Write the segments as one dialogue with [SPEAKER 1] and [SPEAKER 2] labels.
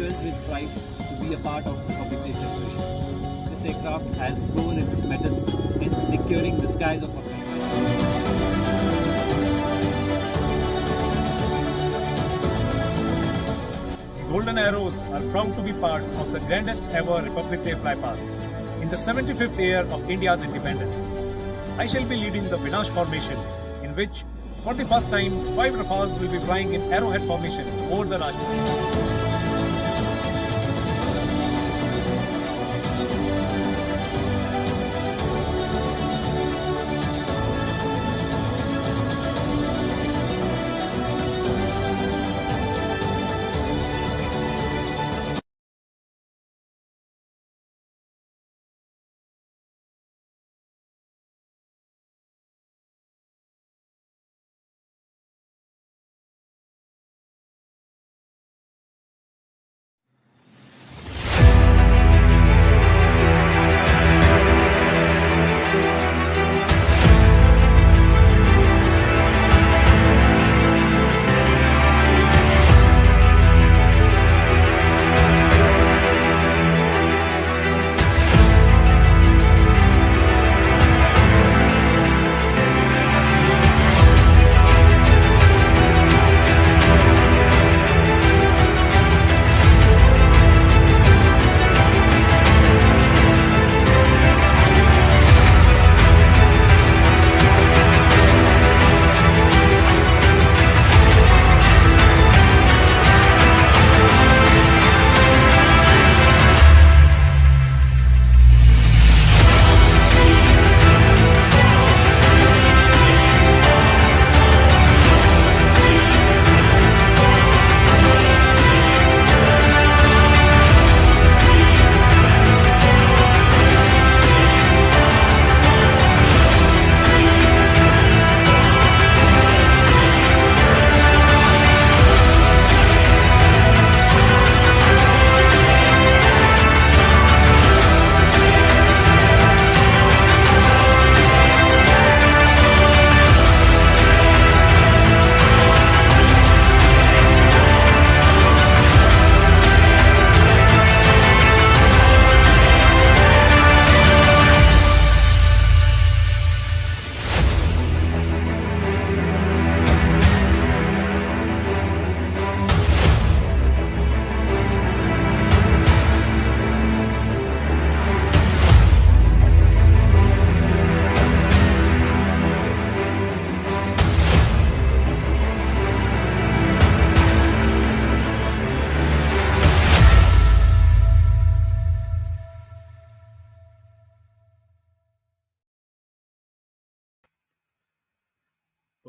[SPEAKER 1] thrills with pride to be a part of the public day celebration. This aircraft has proven its mettle in securing the skies of our country.
[SPEAKER 2] Golden Arrows are proud to be part of the grandest ever Republic Day flypast in the 75th year of India's independence. I shall be leading the Vinash formation, in which, for the first time, 5 Rafales will be flying in arrowhead formation over the Rajput.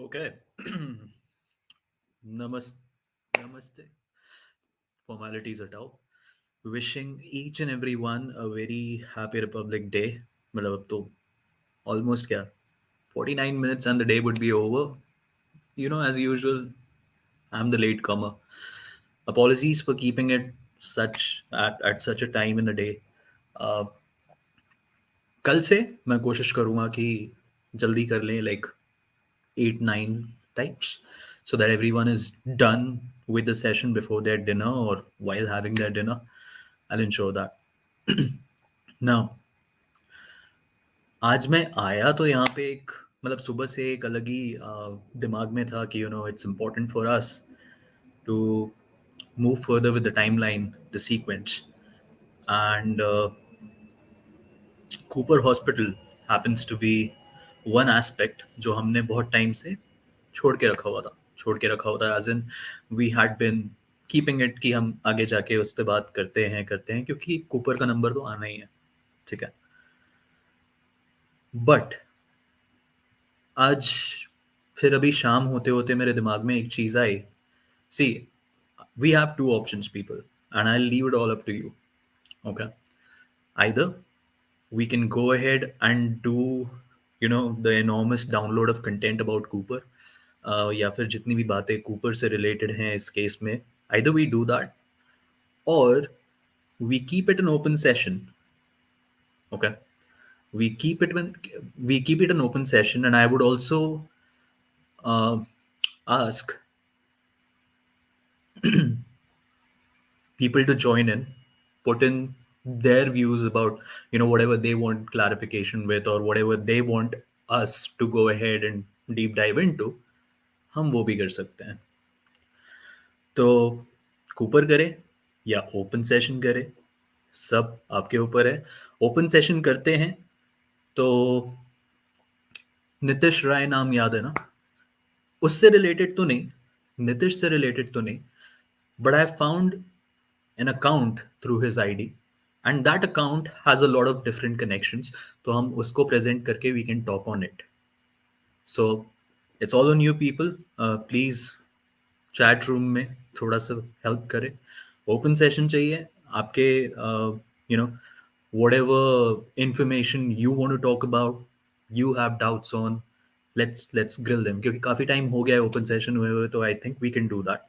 [SPEAKER 3] Okay. Namaste. Formalities are out. Wishing each and every one a very happy Republic Day. मतलब अब तो almost क्या 49 minutes and the day would be over. As usual, I'm the late comer. Apologies for keeping it at such a time in the day. Uh, कल से मैं कोशिश करूंगा कि जल्दी कर लें like 8-9 types so that everyone is done with the session before their dinner or while having their dinner. I'll ensure that. Now, आज मैं आया तो यहाँ पे एक मतलब सुबह से एक अलग ही दिमाग में था कि it's important for us to move further with the timeline, the sequence. And Cooper Hospital happens to be one aspect जो हमने बहुत टाइम से छोड़ के रखा हुआ था as in we had been keeping it कि हम आगे जाके उस पर बात करते हैं क्योंकि कूपर का नंबर तो आना ही है, ठीक है. बट आज फिर अभी शाम होते होते मेरे दिमाग में एक चीज आई. सी, we have 2 options, people, and I'll leave it all up to you. Okay, either we can go ahead and do the enormous download of content about Cooper, या फिर जितनी भी बातें Cooper से related हैं इस केस में, either we do that or we keep it an open session. Okay, we keep it an open session, and I would also ask people to join in, put in their views about, whatever they want clarification with, or whatever they want us to go ahead and deep dive into, हम वो भी कर सकते हैं. तो Cooper करें या open session करें, सब आपके ऊपर है. ओपन सेशन करते हैं तो नितिश राय नाम याद है ना? उससे रिलेटेड तो नहीं, नीतीश से रिलेटेड तो नहीं, but I found an account through his ID, and that account has a lot of different connections. तो हम उसको present करके we can talk on it. So it's all on you people. Please chat room में थोड़ा सा help करें. Open session चाहिए आपके, you know, whatever information you want to talk about, you have doubts on, let's grill them, क्योंकि काफी time हो गया है ओपन सेशन हुए, तो I think we can do that.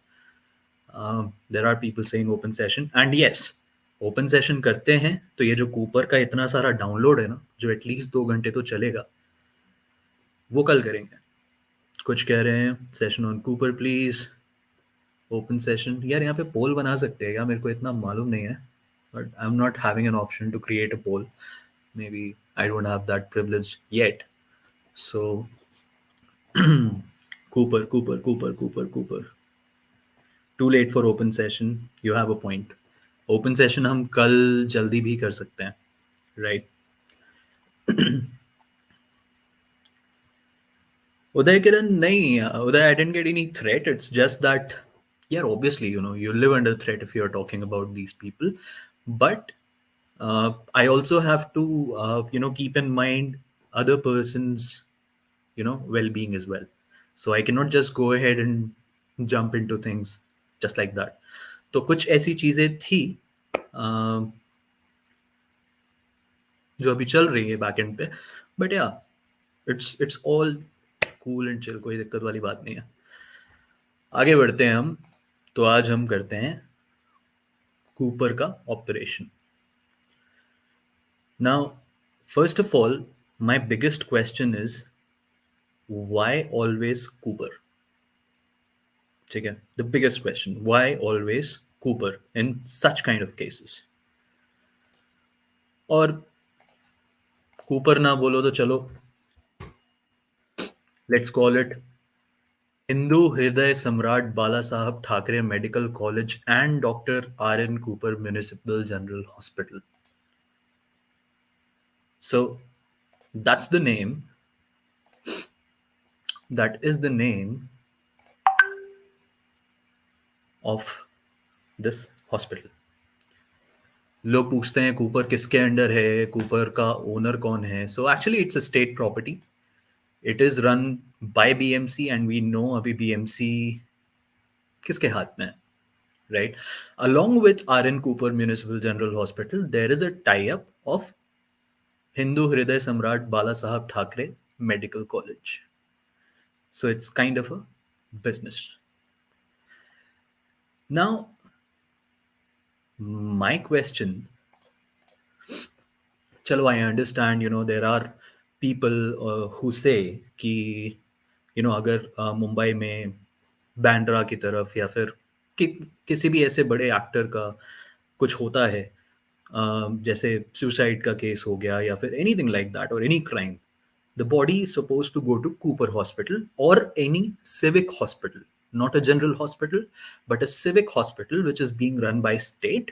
[SPEAKER 3] There are people saying open session, and yes, open session करते हैं तो ये जो कूपर का इतना सारा डाउनलोड है ना, जो एटलीस्ट 2 घंटे तो चलेगा, वो कल करेंगे. कुछ कह रहे हैं session on Cooper please, open session. यार यहाँ पे पोल बना सकते हैं क्या? मेरे को इतना मालूम नहीं है, but I am not having an option to create a poll. Maybe I don't have that privilege yet. So Cooper. Too late for open session. You have a point. Open session हम कल जल्दी भी कर सकते हैं, right? Uday Kiran, nahi, Uday, I didn't get any threat. It's just that, yeah, obviously, you live under threat if you're talking about these people. But I also have to, keep in mind other person's, well-being as well. So I cannot just go ahead and jump into things just like that. तो कुछ ऐसी चीजें थी जो अभी चल रही है बैक एंड पे, बट या it's all cool and chill, कोई दिक्कत वाली बात नहीं है. आगे बढ़ते हैं हम. तो आज हम करते हैं कूपर का operation. Now first of all, my biggest question is why always Cooper? ठीक है, the biggest question, why always Cooper in such kind of cases? और कूपर ना बोलो तो चलो, लेट्स कॉल इट हिंदू हृदय सम्राट बाला साहब Thackeray medical college and doctor R.N. Cooper Municipal General Hospital. So that's the name. That is the name of this hospital. लोग पूछते हैं कूपर किसके अंडर है, कूपर का ओनर कौन है? So actually it's a state property. It is run by BMC, and we know अभी BMC किसके हाथ में है, right? Along with R.N. Cooper Municipal General Hospital, there is a tie-up of Hindu Hriday Samrat Bala Sahab Thackeray Medical College. So it's kind of a business. Now, my question, chalo, I understand, there are people who say कि, अगर मुंबई में बैंड्रा की तरफ या फिर किसी भी ऐसे बड़े एक्टर का कुछ होता है, जैसे सुसाइड का केस हो गया या फिर एनीथिंग लाइक दैट, और any crime, the body is supposed to go to Cooper Hospital or any civic hospital, not a general hospital, but a civic hospital which is being run by state.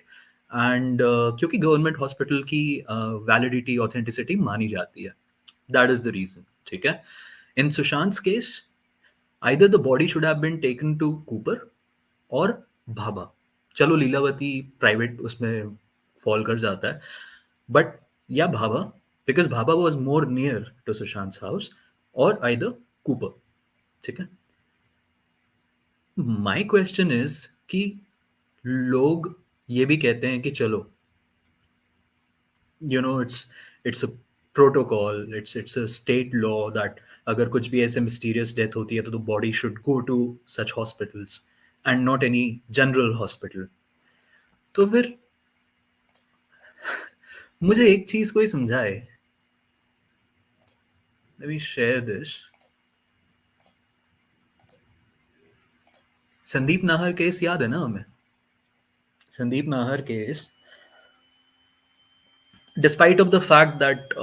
[SPEAKER 3] And क्योंकि government hospital की validity authenticity मानी जाती है, that is the reason. ठीक है, in Sushant case either the body should have been taken to Cooper or Bhabha. चलो Lilavati private उसमें fall कर जाता है, बट या Bhabha, because Bhabha was more near to Sushant's house, or either Cooper. ठीक है, my question is कि लोग ये भी कहते हैं कि चलो, it's a protocol, it's a state law that अगर कुछ भी ऐसे mysterious death होती है तो the body should go to such hospitals and not any general hospital. तो फिर मुझे एक चीज कोई समझाए. Let me share this. Sandeep Nahar case याद है ना हमें? Sandeep Nahar case, despite of the fact that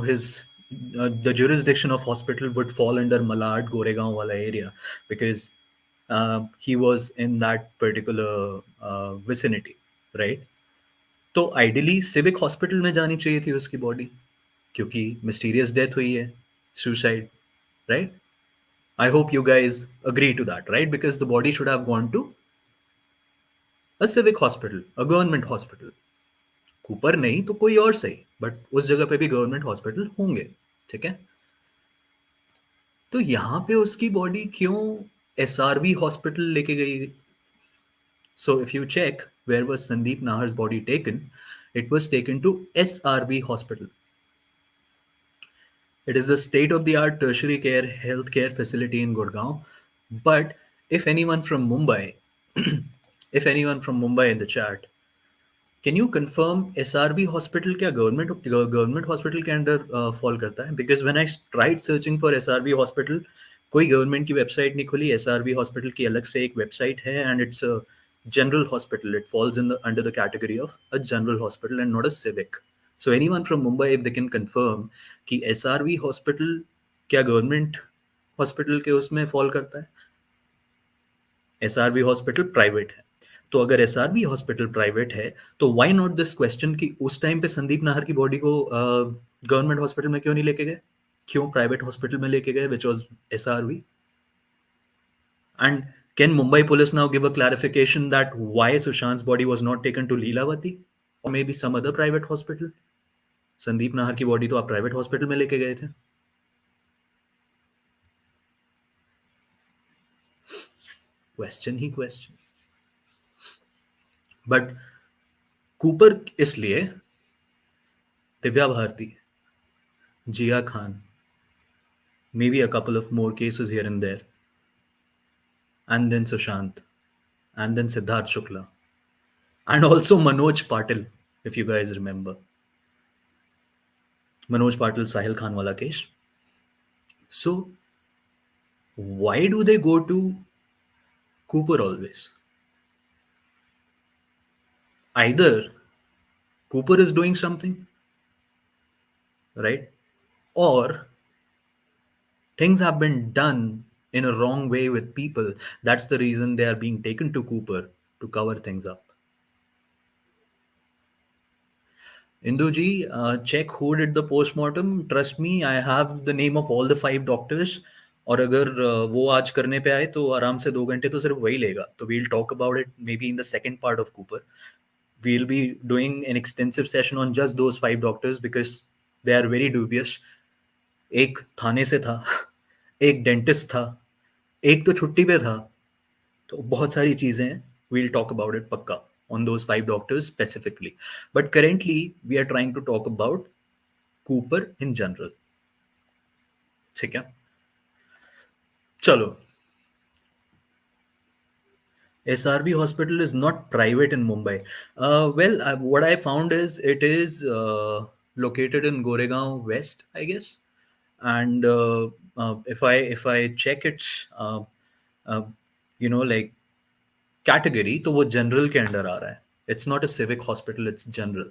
[SPEAKER 3] his the jurisdiction of hospital would fall under Malad Goregaon wala area, because he was in that particular vicinity, right? तो ideally civic hospital में जानी चाहिए थी उसकी body, क्योंकि mysterious death हुई है, suicide, right? I hope you guys agree to that, right? Because the body should have gone to a civic hospital, a government hospital. Cooper नहीं तो कोई और सही, बट उस जगह पे भी गवर्नमेंट हॉस्पिटल होंगे, ठीक है? तो यहां पे उसकी बॉडी क्यों एसआरवी हॉस्पिटल लेके गई? So if you check where was Sandeep Nahar's body taken, it was taken to SRV hospital. It is a state-of-the-art tertiary care healthcare facility in Gurgaon. But if anyone from Mumbai, if anyone from Mumbai in the chat, can you confirm SRV hospital क्या government hospital के under fall करता है? Because when I tried searching for SRV hospital, कोई government की website नहीं खुली। SRV hospital की अलग से एक वेबसाइट है, and it's a general hospital. It falls in the under the category of a general hospital and not a civic. So anyone from Mumbai, if they can confirm कि SRV hospital क्या government hospital के उसमें fall करता है? SRV hospital private है। तो अगर SRV hospital private है तो व्हाई नॉट दिस क्वेश्चन कि उस टाइम पे संदीप नाहर की बॉडी को गवर्नमेंट हॉस्पिटल में क्यों नहीं लेके गए, क्यों प्राइवेट हॉस्पिटल में लेके गए which was SRV? And can Mumbai police now give a clarification that why Sushant's body was not taken to Leelavati or maybe some other private hospital? Sandeep Nahar की बॉडी तो आप प्राइवेट हॉस्पिटल में लेके गए थे। Question he question. But Cooper इसलिए, दिव्या भारती, जिया Khan, maybe a couple of more cases here and there, and then Sushant, and then Siddharth Shukla, and also Manoj Patil, if you guys remember. Manoj Patil, Sahil Khan wala case. So, why do they go to Cooper always? Either Cooper is doing something, right? Or things have been done in a wrong way with people. That's the reason they are being taken to Cooper to cover things up. Induji, check who did the postmortem. Trust me, I have the name of all the 5 doctors. और अगर वो आज करने पे आए तो आराम से 2 घंटे तो सिर्फ वही लेगा। तो we'll talk about it maybe in the second part of Cooper. We'll be doing an extensive session on just those 5 doctors because they are very dubious. एक थाने से था, एक डेंटिस्ट था, एक तो छुट्टी पे था, तो बहुत सारी चीजें हैं। We'll talk about it पक्का on those 5 doctors specifically. But currently we are trying to talk about Cooper in general. ठीक है, चलो। SRV hospital is not private in Mumbai. What I found is it is located in Goregaon West, I guess. And if I check its like category, तो वो general के under आ रहा है. It's not a civic hospital, it's general.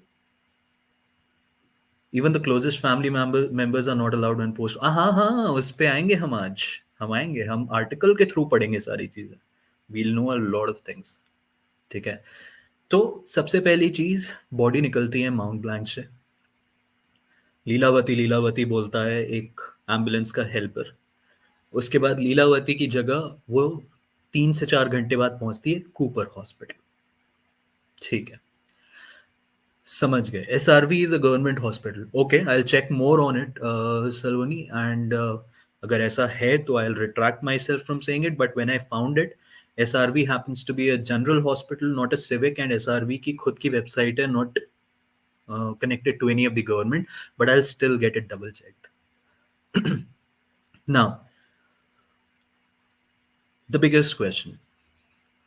[SPEAKER 3] Even the closest family members are not allowed on post. हाँ, उस पे आएंगे हम आज, हम आएंगे, हम आर्टिकल के थ्रू पढ़ेंगे सारी चीजें. We'll know a lot of things. ठीक है, तो सबसे पहली चीज, बॉडी निकलती है माउंट ब्लैंक से. लीलावती बोलता है एक एम्बुलेंस का हेल्पर. उसके बाद लीलावती की जगह वो 3 से 4 घंटे बाद पहुंचती है कूपर हॉस्पिटल. ठीक है, समझ गए. SRV is a government hospital. Okay, I will check more on it Saloni, and अगर ऐसा है तो I will retract myself from saying it. But when I found it, SRV happens to be a general hospital, not a civic, and SRV की खुद की website है, not connected to any of the government, but I'll still get it double checked. Now, the biggest question,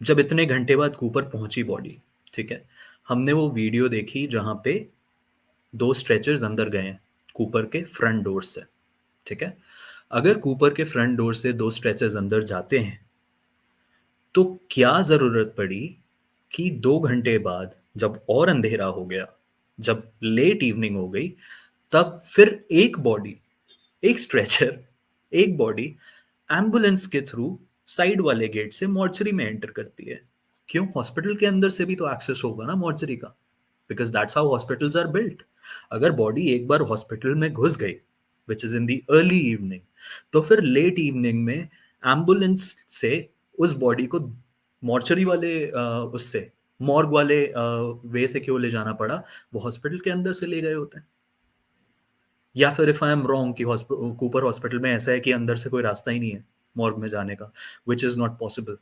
[SPEAKER 3] जब इतने घंटे बाद Cooper पहुंची body, ठीक है, हमने वो वीडियो देखी जहां पे 2 स्ट्रेचर्स अंदर गए हैं कूपर के फ्रंट डोर से. ठीक है, अगर कूपर के फ्रंट डोर से 2 स्ट्रेचर्स अंदर जाते हैं तो क्या जरूरत पड़ी कि 2 घंटे बाद जब और अंधेरा हो गया, जब लेट इवनिंग हो गई, तब फिर एक बॉडी, एक स्ट्रेचर, एक बॉडी एम्बुलेंस के थ्रू साइड वाले गेट से मॉर्चरी में एंटर करती है। क्यों? हॉस्पिटल के अंदर से भी तो एक्सेस होगा ना मॉर्चरी का, because that's how hospitals are built. अगर बॉडी एक बार हॉस्पिटल में घुस गई, which is in the early evening, तो फिर लेट इवनिंग में एम्बुलेंस से उस बॉडी को मॉर्चरी वाले उससे मॉर्ग वाले वे से क्यों ले जाना पड़ा? वो हॉस्पिटल के अंदर से ले गए होते हैं। या फिर इफ आई एम रॉन्ग कि कूपर हॉस्पिटल में ऐसा है कि अंदर से कोई रास्ता ही नहीं है मॉर्ग में जाने का, which is not possible,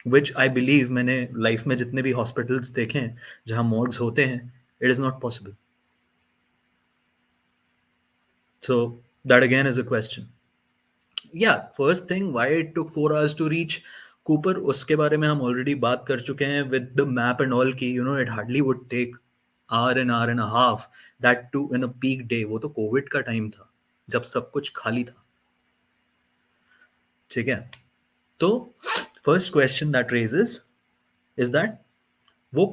[SPEAKER 3] which I believe मैंने लाइफ में जितने भी हॉस्पिटल्स देखे हैं जहां मॉर्ग्स होते हैं, it is not possible. So that again is a question. Yeah, first thing, why it took 4 hours to reach Cooper, उसके बारे में हम ऑलरेडी बात कर चुके हैं with the map and all की, it hardly would take hour and a half, that too in a peak day। वो तो कोविड का टाइम था जब सब कुछ खाली था, ठीक है। तो first question that raises is that वो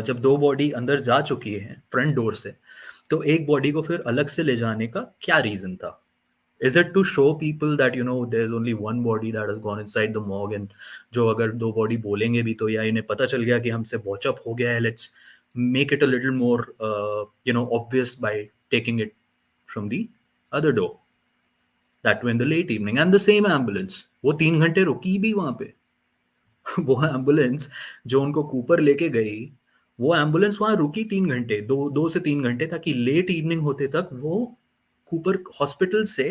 [SPEAKER 3] जब 2 बॉडी अंदर जा चुकी है फ्रंट डोर से, तो एक बॉडी को फिर अलग से ले जाने का क्या रीजन था? Is it to show people that there's only one body that has gone inside the morgue, and जो अगर 2 बॉडी बोलेंगे भी तो, या इन्हें पता चल गया कि हमसे वॉचअप हो गया है, let's make it a little more obvious by taking it from the other door, that way in the late evening। and the same ambulance, वो 3 घंटे रुकी भी वहां पे। वो एम्बुलेंस जो उनको कूपर लेके गई, वो एम्बुलेंस वहां रुकी 3 घंटे, 2 से 3 घंटे, ताकि लेट इवनिंग होते तक वो कूपर हॉस्पिटल से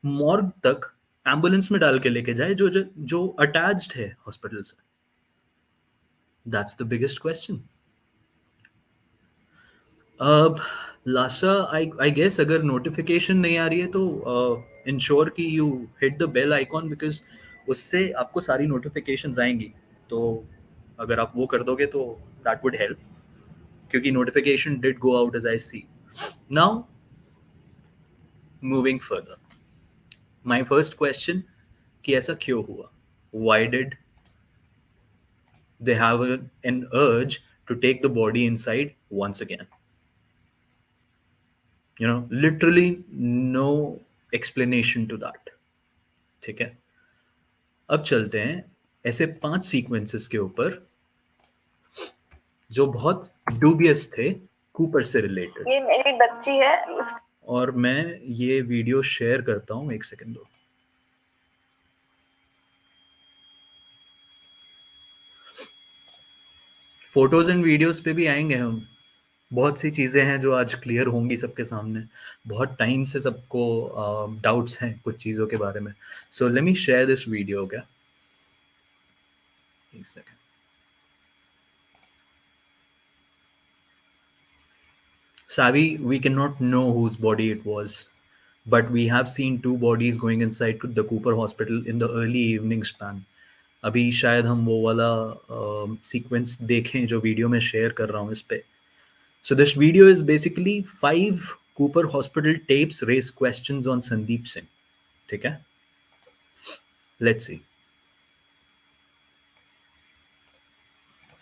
[SPEAKER 3] मॉर्ग तक एम्बुलेंस में डाल के लेके जाए, जो अटैच्ड है हॉस्पिटल से। That's the biggest question. अब लाशा, आई गेस अगर नोटिफिकेशन नहीं आ रही है तो इंश्योर कि you hit the bell icon, because उससे आपको सारी नोटिफिकेशंस आएंगी। तो अगर आप वो कर दोगे तो दैट वुड हेल्प, क्योंकि notification did go out as I see. Now moving further, my first question कि ऐसा क्यों हुआ? Why did they have an urge to take the body inside once again? literally no explanation to that, ठीक है। अब चलते हैं ऐसे 5 सीक्वेंसेस के ऊपर जो बहुत डूबियस थे कूपर से रिलेटेड।
[SPEAKER 4] ये मेरी बच्ची है।
[SPEAKER 3] और मैं ये वीडियो शेयर करता हूं, 1 सेकंड दो। फोटोज एंड वीडियोस पे भी आएंगे हम, बहुत सी चीज़ें हैं जो आज क्लियर होंगी सबके सामने। बहुत टाइम से सबको डाउट्स हैं कुछ चीज़ों के बारे में। So let me share this video. क्या, 1 second. Savi, we cannot know whose body it was, but we have seen 2 bodies going inside the Cooper Hospital in the early evening span. अभी शायद हम वो वाला सीक्वेंस देखें जो video में share कर रहा हूँ इस पे। So this video is basically 5 Cooper Hospital tapes raise questions on Sandeep Singh. ठीक है? Let's see.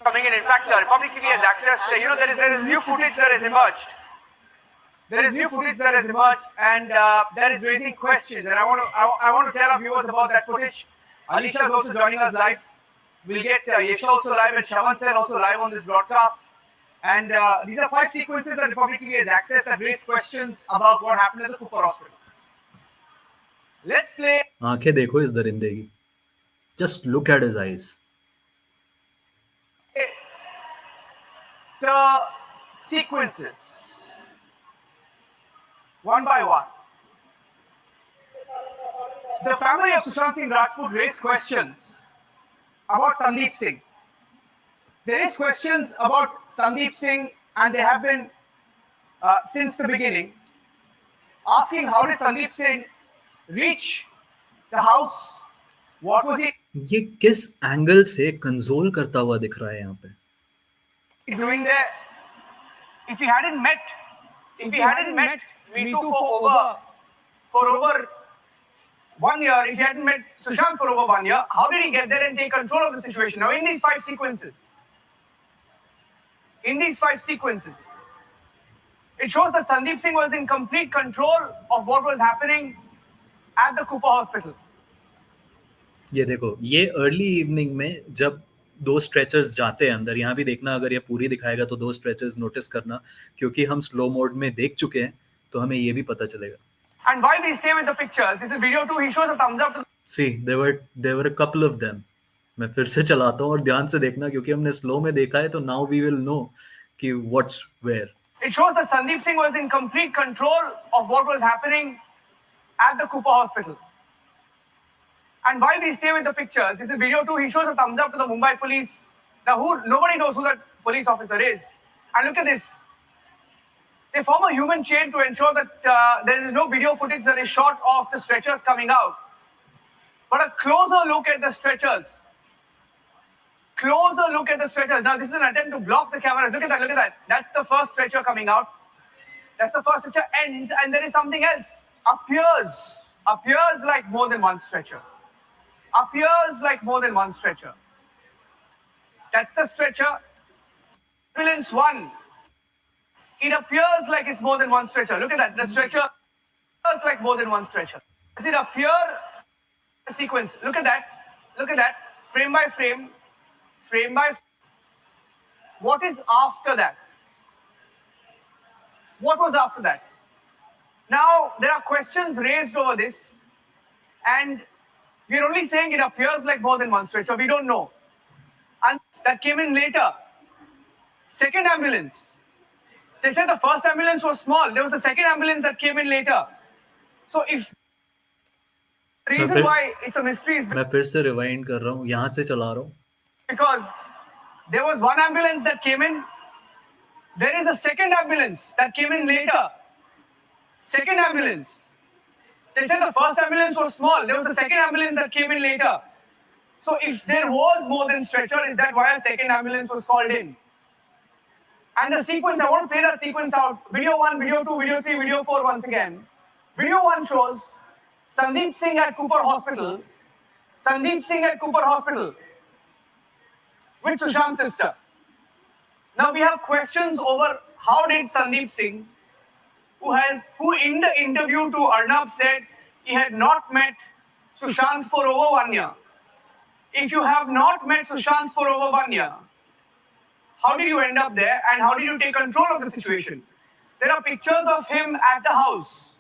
[SPEAKER 5] Coming in fact, Republic TV has accessed, there is new footage that has emerged. There is new footage that has emerged, and that is raising questions. And I want to tell our viewers about that footage. Alisha is also joining us live. We'll get Yesha also live and Shawan Sen also live on this broadcast. And these are 5 sequences that Republic TV has accessed that raise questions about what happened at the Cooper Hospital. Let's play.
[SPEAKER 3] आंखें देखो इस दरिंदे की. Just look at his eyes.
[SPEAKER 5] The sequences, one by one. The family of Sushant Singh Rajput raised questions about Sandeep Singh. There is questions about Sandeep Singh, and they have been since the beginning, asking how did Sandeep Singh reach the house? What was he?
[SPEAKER 3] ये किस angle से console करता हुआ दिख रहा है यहाँ पे?
[SPEAKER 5] Doing there? If he hadn't met, we two for over 1 year, if he hadn't met Sushant for over 1 year, how did he get there and take control of the situation? Now, in these 5 sequences, it shows that Sandeep Singh was in complete control of what was happening at the Cooper hospital.
[SPEAKER 3] ये देखो, ये early evening में जब 2 stretchers जाते हैं अंदर, यहाँ भी देखना, अगर ये पूरी दिखाएगा तो 2 स्ट्रेचर्स नोटिस करना, क्योंकि हम स्लो मोड में देख चुके हैं तो हमें ये भी पता चलेगा.
[SPEAKER 5] And while we stay with the pictures, this is video 2, he shows a thumbs up to
[SPEAKER 3] See, there were a couple of them. मैं फिर से चलाता हूँ और ध्यान से देखना, क्योंकि हमने स्लो में देखा है तो now we will know कि what's where.
[SPEAKER 5] It shows that Sandeep Singh was in complete control of what was happening at the Cooper hospital. And while we stay with the pictures, this is video 2, he shows a thumbs up to the Mumbai police. Now, nobody knows who that police officer is. And look at this. They form a human chain to ensure that there is no video footage that is shot of the stretchers coming out. But a closer look at the stretchers. Now, this is an attempt to block the cameras. Look at that. That's the first stretcher coming out. That's the first stretcher ends, and there is something else. Appears like more than one stretcher. That's the stretcher. Ambulance 1. It appears like it's more than one stretcher. Look at that. The stretcher appears like more than one stretcher. Does it appear sequence? Look at that. Frame by frame. What is after that? What was after that? Now, there are questions raised over this, and we're only saying it appears like more than one stretcher. We don't know. And that came in later. Second ambulance. They said the first ambulance was small. There was a second ambulance that came in later. So if the reason why it's a mystery is
[SPEAKER 3] मैं फिर से rewind कर रहा हूँ, यहाँ से चला रहा हूँ,
[SPEAKER 5] because there was one ambulance that came in. There is a second ambulance that came in later. Second ambulance. They said the first ambulance was small. There was a second ambulance that came in later. So if there was more than stretcher, is that why a second ambulance was called in? And the sequence, I want to play that sequence out. Video 1, video 2, video 3, video 4 once again. Video 1 shows Sandeep Singh at Cooper Hospital. With Sushant's sister. Now we have questions over how did Sandeep Singh, who in the interview to Arnab said he had not met Sushant for over 1 year. If you have not met Sushant for over 1 year, how did you end up there and how did you take control of the situation? There are pictures of him at the house.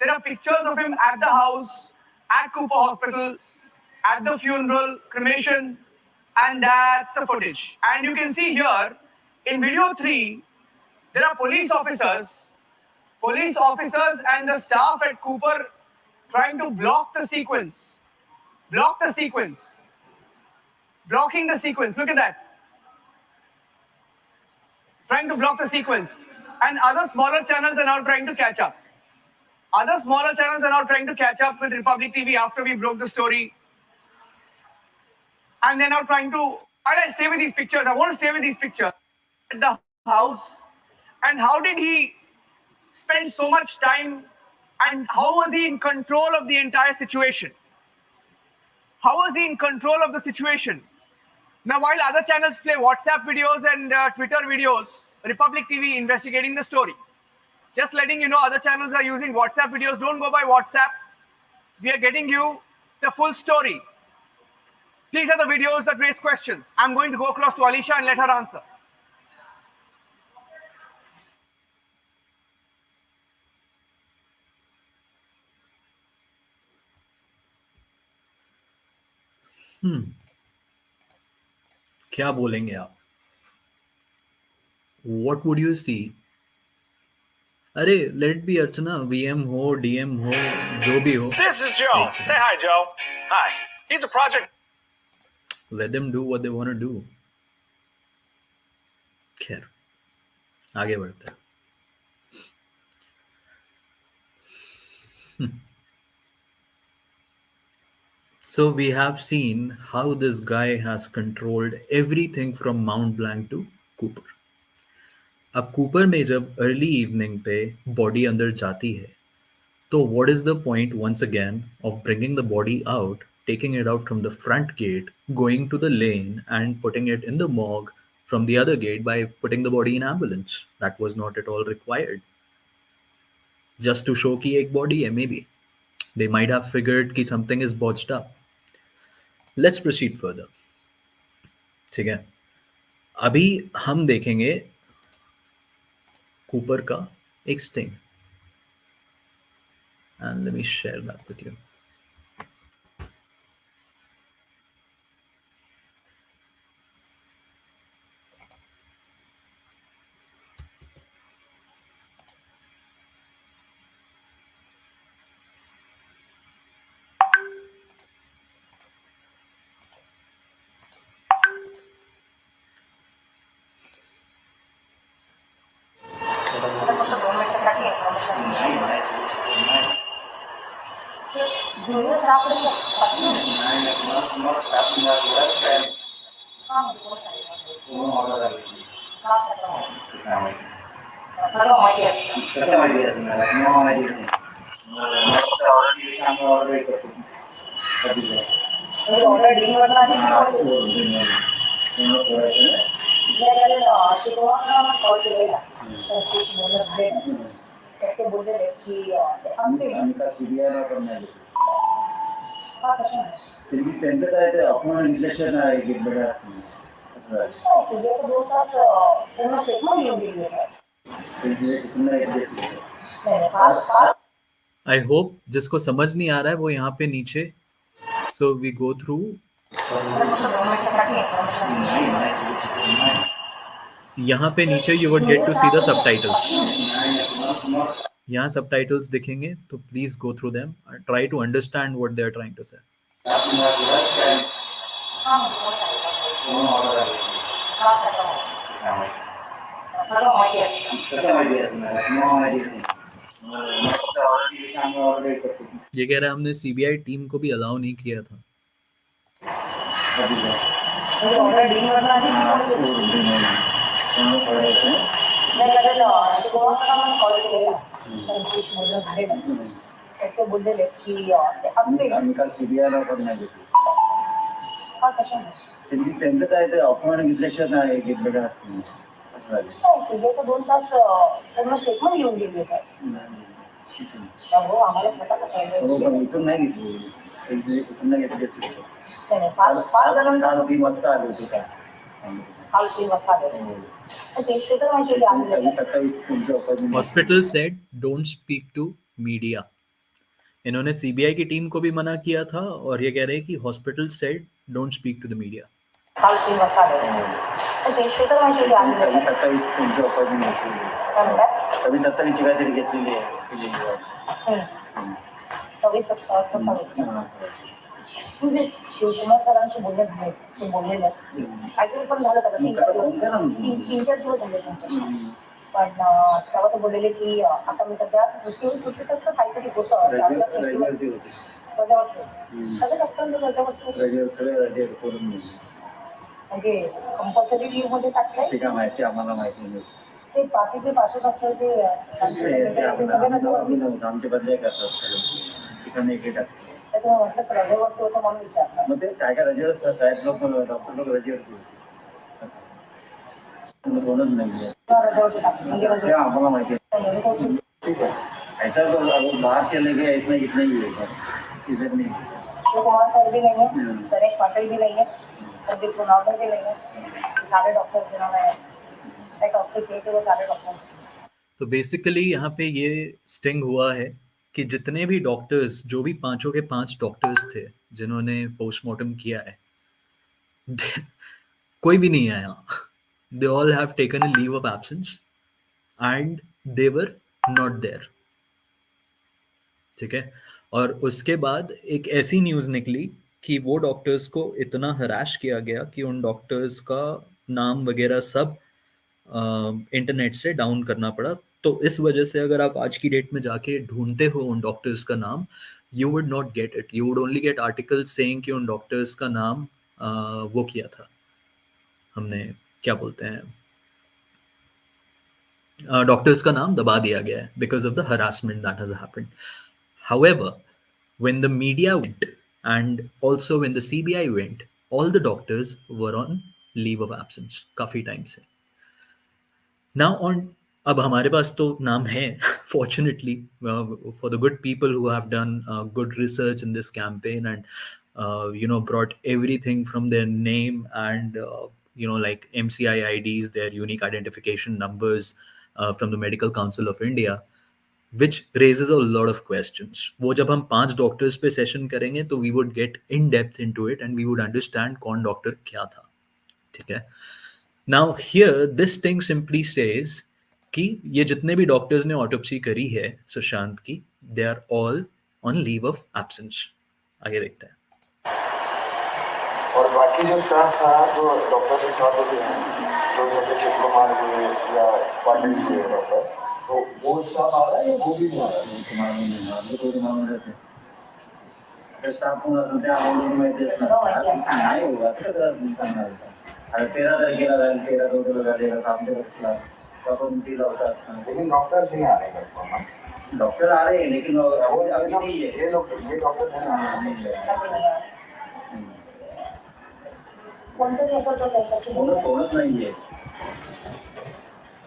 [SPEAKER 5] At Cooper Hospital, at the funeral, cremation, and that's the footage. And you can see here, in video 3, there are police officers and the staff at Cooper trying to block the sequence. Blocking the sequence, look at that. Trying to block the sequence. And other smaller channels are now trying to catch up. With Republic TV after we broke the story. And they're now trying to, I stay with these pictures. I want to stay with these pictures. At the house. And how did he spend so much time and how was he in control of the entire situation? Now, while other channels play WhatsApp videos and Twitter videos, Republic TV investigating the story. Just letting you know, other channels are using WhatsApp videos. Don't go by WhatsApp. We are getting you the full story. These are the videos that raise questions. I'm going to go close to Alisha and let her answer.
[SPEAKER 3] क्या बोलेंगे आप? What would you see? अरे let be Archana, VM हो, DM हो, जो भी हो.
[SPEAKER 2] This is Joe. Say hi, Joe. Hi. He's a project.
[SPEAKER 3] Let them do what they want to do. खैर, आगे बढ़ते हैं. So we have seen how this guy has controlled everything from Mount Blanc to Cooper. अब Cooper में जब early evening पे body अंदर जाती है So what is the point once again of bringing the body out, taking it out from the front gate, going to the lane and putting it in the morgue from the other gate by putting the body in ambulance? That was not at all required. Just to show कि एक body है maybe. They might have figured कि something is botched up. Let's proceed further. ठीक है. अभी हम देखेंगे Cooper का एक sting. And let me share that with you. I hope जिसको समझ नहीं आ रहा है वो यहाँ पे नीचे so we go through यहाँ पे नीचे you would get to see the subtitles. यहाँ subtitles दिखेंगे तो please go through them and try to understand what they are trying to say. ये कह रहा है हमने सीबीआई टीम को भी अलाउ नहीं किया था. Hospital said don't speak to media. इन्होंने सीबीआई की टीम को भी मना किया था और ये कह रहे हैं कि hospital said don't speak to the media.
[SPEAKER 4] Shivkumar सरांशी बोलणं झालंय ते बोललेलं काहीतरी पण झालं का तीन चार दिवस झाले त्यांच्याशी पण तेव्हा ते बोललेले की आता मी सध्या सुट्टीत काहीतरी होतं सगळे डॉक्टरांना वजावट म्हणजे कंपल्सरी लीव्ह मध्ये टाकलंय ते काय माहिती आम्हाला माहिती नाही. ते पाच डॉक्टर जे आमचे बदले करतात ठिकाणी एक टाकतात म्हटलं रजेवरती होतं म्हणून विचारलं. मग ते काय रजेवर साहेब लोक डॉक्टर लोक रजेवरती कोणच नाही रजेवरती आम्हाला माहिती ठीक आहे. ऐसा बाहर चले गए इतना ही है इधर नहीं. शिवकुमार सर भी नहीं है, गणेश पाटिल भी नहीं है, संदीप सोनावकर भी नहीं है, सारे डॉक्टर जिन्होंने टॉक्सी किए थे वो सारे डॉक्टर.
[SPEAKER 3] तो बेसिकली यहाँ पे ये स्टिंग हुआ है कि जितने भी डॉक्टर्स जो भी पांचों के पांच डॉक्टर्स थे जिन्होंने पोस्टमार्टम किया है कोई भी नहीं आया. They all have taken a leave of absence and they were not there. ठीक है. और उसके बाद एक ऐसी न्यूज़ निकली कि वो डॉक्टर्स को इतना हराश किया गया कि उन डॉक्टर्स का नाम वगैरह सब इंटरनेट से डाउन करना पड़ा. तो इस वजह से अगर आप आज की डेट में जाके ढूंढते हो उन डॉक्टर्स का नाम, you would not get it. You would only get articles saying कि उन डॉक्टर्स का नाम वो किया था, हमने क्या बोलते हैं, डॉक्टर्स का नाम दबा दिया गया है because of the harassment that has happened. However, when the media went and also when the CBI went, all the doctors were on leave of absence काफी टाइम से. Now on, अब हमारे पास तो नाम है fortunately for the good people who have done good research in this campaign and brought everything from their name and like MCI IDs, their unique identification numbers from the Medical Council of India, which raises a lot of questions. वो जब हम 5 doctors पे session करेंगे तो we would get in depth into it and we would understand कौन doctor क्या था. ठीक है. Now here this thing simply says कि ये जितने भी डॉक्टर्स ने ऑटोप्सी करी है सुशांत की, they are all on leave of absence. आगे देखते हैं.
[SPEAKER 6] और बाकी जो स्टाफ था जो डॉक्टर के साथ होते हैं जो जैसे शिव कुमार हुए या पाटिल हुए डॉक्टर, तो वो स्टाफ आ रहा है या वो भी नहीं आ रहा है?
[SPEAKER 4] कुमार में नहीं आ रहे, कोई नाम रहते हैं स्टाफ को ना हम लोग में नहीं होगा तेरा करना होता है. 13 तारीख लगा 13 2 लगा देगा काम से बचला तब उनकी लौटा.
[SPEAKER 6] लेकिन डॉक्टर नहीं आ रहे हैं.
[SPEAKER 4] डॉक्टर आ रहे हैं लेकिन वो अभी नहीं है.
[SPEAKER 6] ये डॉक्टर नहीं है.
[SPEAKER 4] कोणतरी असं तो त्याची कोणच नाही आहे.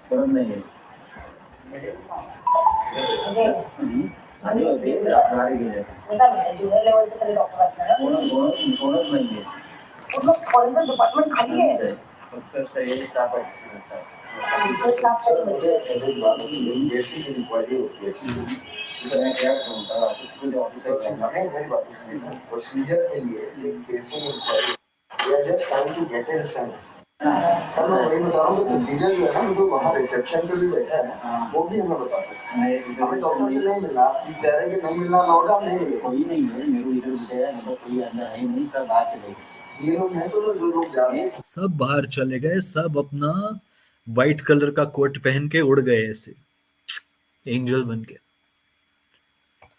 [SPEAKER 4] कोणच नाही आहे. आणि होते गाडी गेले जुनियर लेवलचे तरी डॉक्टर असणार. कोणच नाही आहे. पूर्ण कॉलेजचं डिपार्टमेंट खाली आहे. फक्त सही स्टाफ आहे. स्टाफ म्हणजे बेसिक इन्क्वायरी होती है. क्या होता है ऑफिस ऑफिसर नहीं मेरी बात है प्रोसीजर के लिए एक basic inquiry we are just trying to get a sense. मैं वही बता रहा हूँ कि प्रोसीजर जो है ना जो वहाँ रिसेप्शन पे भी बैठा है वो भी हमें बता सकते हैं. हमें डॉक्टर से नहीं मिला, कह रहे कि नहीं मिलना लौटा नहीं मिले. कोई नहीं है मेरे इधर बताया मतलब कोई अंदर है नहीं, सब बाहर चले गए. ये लोग हैं तो जो लोग जा रहे हैं
[SPEAKER 3] सब बाहर चले गए, सब अपना व्हाइट कलर का कोट पहन के उड़ गए ऐसे एंजल बन के.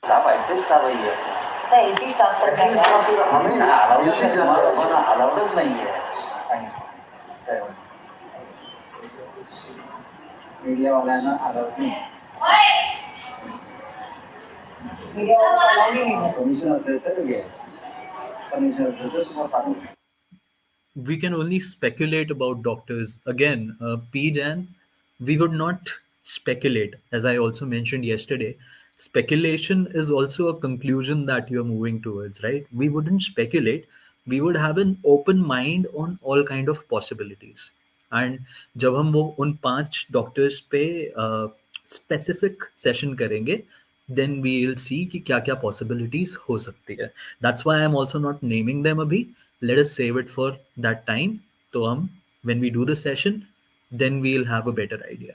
[SPEAKER 4] सब ऐसे स्टाफ है इसी स्टाफ पर हमें अलाउड नहीं है. मीडिया वाला है ना अलाउड नहीं. मीडिया वाला अलाउड नहीं है. कमिश्नर देते तो गए कमिश्नर देते तो पानी.
[SPEAKER 3] We can only speculate about doctors. Again, P. Jan, we would not speculate. As I also mentioned yesterday, speculation is also a conclusion that you're moving towards, right? We wouldn't speculate. We would have an open mind on all kind of possibilities. And जब हम वो उन 5 doctors पे specific session करेंगे, then we'll see कि क्या क्या possibilities हो सकती है. That's why I'm also not naming them अभी. Let us save it for that time. तो हम when we do the session, then we'll have a better idea.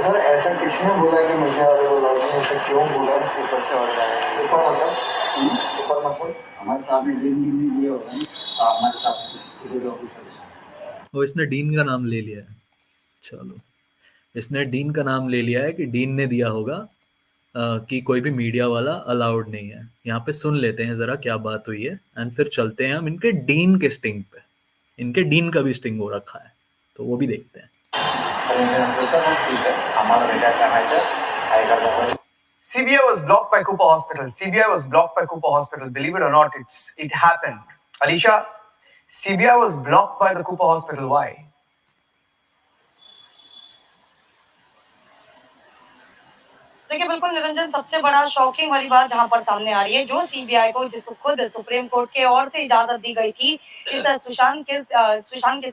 [SPEAKER 6] Sir ऐसा किसने बोला कि मीडिया वाले बोला नहीं, ऐसा क्यों बोला? ऊपर से और ऊपर मतलब
[SPEAKER 4] हमारे सामने डीन भी दिए होगा हमारे साथ सिक्योरिटी ऑफिसर.
[SPEAKER 3] वो इसने डीन का नाम ले लिया है. चलो इसने डीन का नाम ले लिया है कि डीन ने दिया होगा कि कोई भी मीडिया वाला अलाउड नहीं है. यहाँ पे सुन लेते हैं जरा क्या बात हुई है एंड फिर चलते हैं हम इनके डीन के स्टिंग पे. इनके डीन का भी स्टिंग हो रखा है तो वो भी देखते हैं.
[SPEAKER 5] CBI was blocked by Cooper Hospital. CBI was blocked by Cooper Hospital. Believe it or not, it happened. Alisha, CBI was blocked by the Cooper Hospital. Why?
[SPEAKER 7] देखिए बिल्कुल निरंजन, सबसे बड़ा शॉकिंग वाली बात जहां पर सामने आ रही है, जो सीबीआई को जिसको खुद सुप्रीम कोर्ट के ओर से इजाजत दी गई थी इस सुशांत केस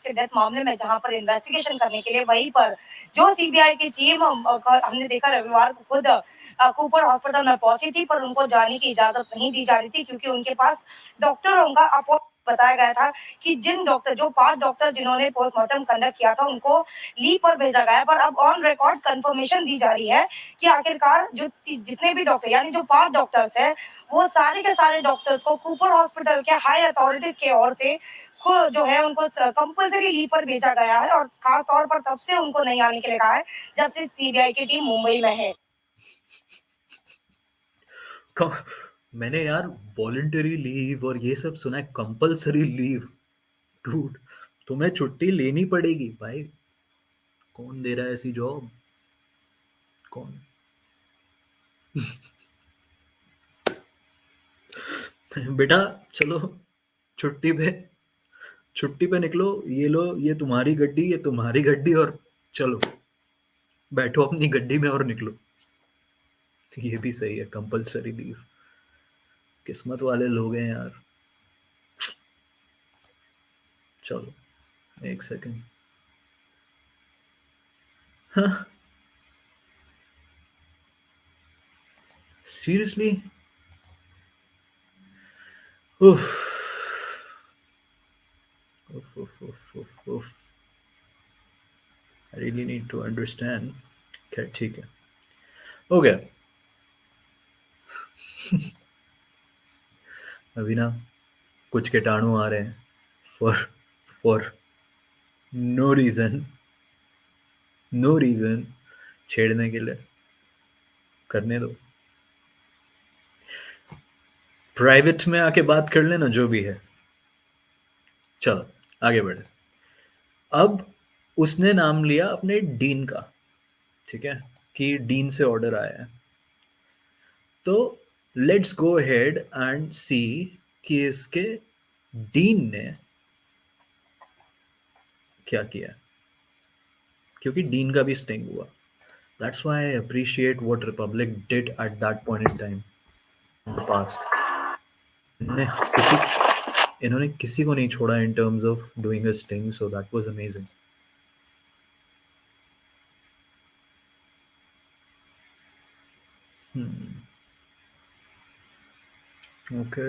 [SPEAKER 7] के डेथ मामले में जहां पर इन्वेस्टिगेशन करने के लिए, वहीं पर जो सीबीआई की टीम हमने देखा रविवार को खुद कूपर हॉस्पिटल में पहुंची थी, पर उनको जाने की इजाजत नहीं दी जा रही थी क्योंकि उनके पास डॉक्टरों का बताया गया था कि जिन डॉक्टर जो 5 डॉक्टर जिन्होंने पोस्टमार्टम कंडक्ट किया था उनको लीव पर भेजा गया. पर अब ऑन रिकॉर्ड कंफर्मेशन दी जा रही है कि आखिरकार जो जितने भी डॉक्टर यानी जो 5 डॉक्टर्स हैं वो सारे के सारे डॉक्टर्स को कूपर हॉस्पिटल के हाई अथॉरिटीज के ओर से जो है उनको कंपल्सरी लीव पर भेजा गया है और खास तौर पर तब से उनको नहीं आने के लिए कहा है जब से सीबीआई की टीम मुंबई में है.
[SPEAKER 3] मैंने यार वॉलंटरी लीव और ये सब सुना है, कंपल्सरी लीव. डूड तुम्हें छुट्टी लेनी पड़ेगी भाई, कौन दे रहा है ऐसी जॉब? कौन? बेटा चलो छुट्टी पे निकलो, ये लो, ये तुम्हारी गड्डी और चलो बैठो अपनी गड्डी में और निकलो। ये भी सही है, कंपल्सरी लीव। किस्मत वाले लोग हैं यार। चलो एक सेकंड। हाँ सीरियसली, उफ उफ उफ उफ उफ उफ I really need to understand. Okay, ठीक है, हो गया। अभी ना कुछ कीटाणु आ रहे हैं फॉर नो रीजन छेड़ने के लिए। करने दो, प्राइवेट में आके बात कर लेना जो भी है। चलो आगे बढ़े। अब उसने नाम लिया अपने डीन का, ठीक है, कि डीन से ऑर्डर आया है। तो लेट्स गो अहेड एंड सी कि इसके डीन ने क्या किया, क्योंकि डीन का भी स्टिंग हुआ। That's why I appreciate what Republic did at that point in time in the past. इन्होंने किसी को नहीं छोड़ा in terms of doing a sting, so that was amazing. Okay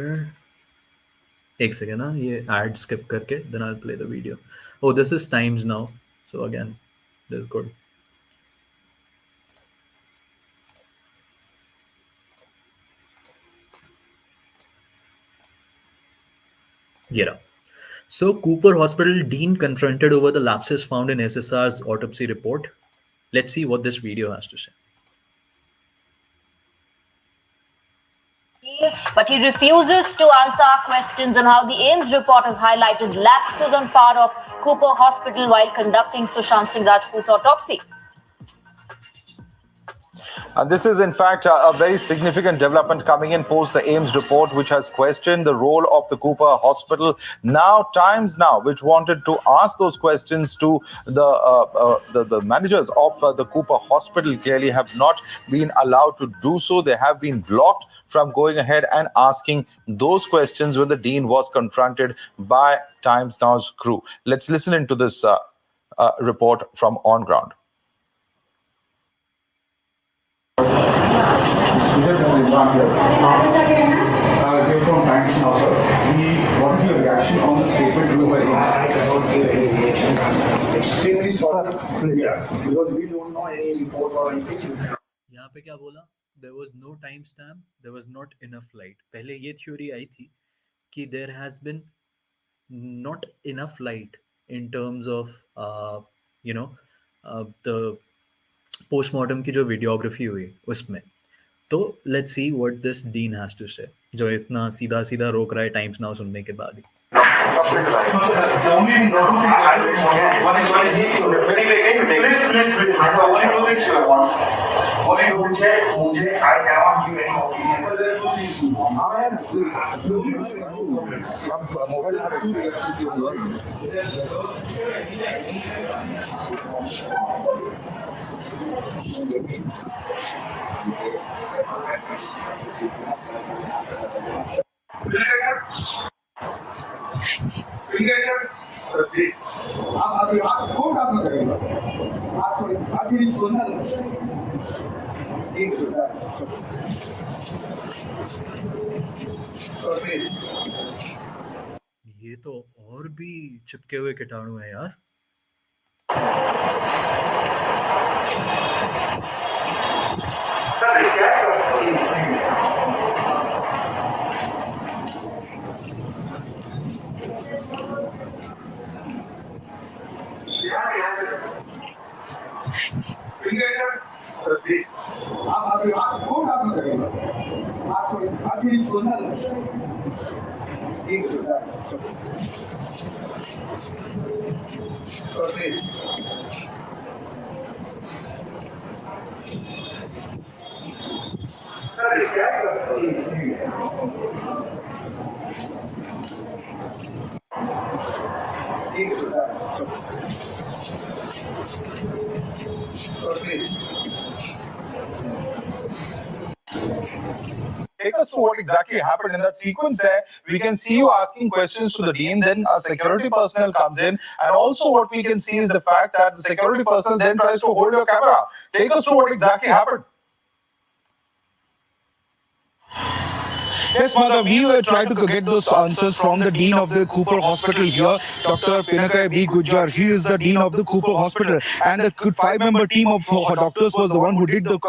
[SPEAKER 3] एक सेकेंड ना, ये एड स्किप करके then I will play the video. Oh this is Times Now, so again this is good. Yeah. So Cooper Hospital Dean confronted over the lapses found in SSR's autopsy report. Let's see what this video has to say.
[SPEAKER 8] But he refuses to answer our questions on how the AIIMS report has highlighted lapses on part of Cooper Hospital while conducting Sushant Singh Rajput's autopsy.
[SPEAKER 6] And this is, in fact, a very significant development coming in post the AIIMS report, which has questioned the role of the Cooper Hospital. Now, Times Now, which wanted to ask those questions to the managers of the Cooper Hospital, clearly have not been allowed to do so. They have been blocked from going ahead and asking those questions when the dean was confronted by Times Now's crew. Let's listen into this report from on ground.
[SPEAKER 9] From Times Now, sir. What is your reaction on the statement given by AIIMS? I cannot give any reaction. I'm extremely sorry. Yeah, because we don't know any report or anything.
[SPEAKER 3] यहाँ पे क्या बोला? There was no timestamp. There was not enough light. पहले ये theory आई थी कि there has been not enough light in terms of the postmortem की जो videography हुई उसमें। तो let's see what this dean has to say, जो इतना सीधा सीधा रोक रहा है टाइम्स नाउ सुनने के बाद ही। ये तो और भी चिपके हुए कीटाणु है यार।
[SPEAKER 6] Take us through what exactly happened in that sequence there. We can see you asking questions to the dean, then a security personnel comes in, and also what we can see is the fact that the security personnel then tries to hold your camera. Take us through what exactly happened.
[SPEAKER 10] Yes, Madhav, we were trying to get those answers from the Dean of the Cooper Hospital here, Dr. Pinakay B. Gujjar. He is the Dean of the Cooper Hospital. And the 5-member team of doctors was the one who did the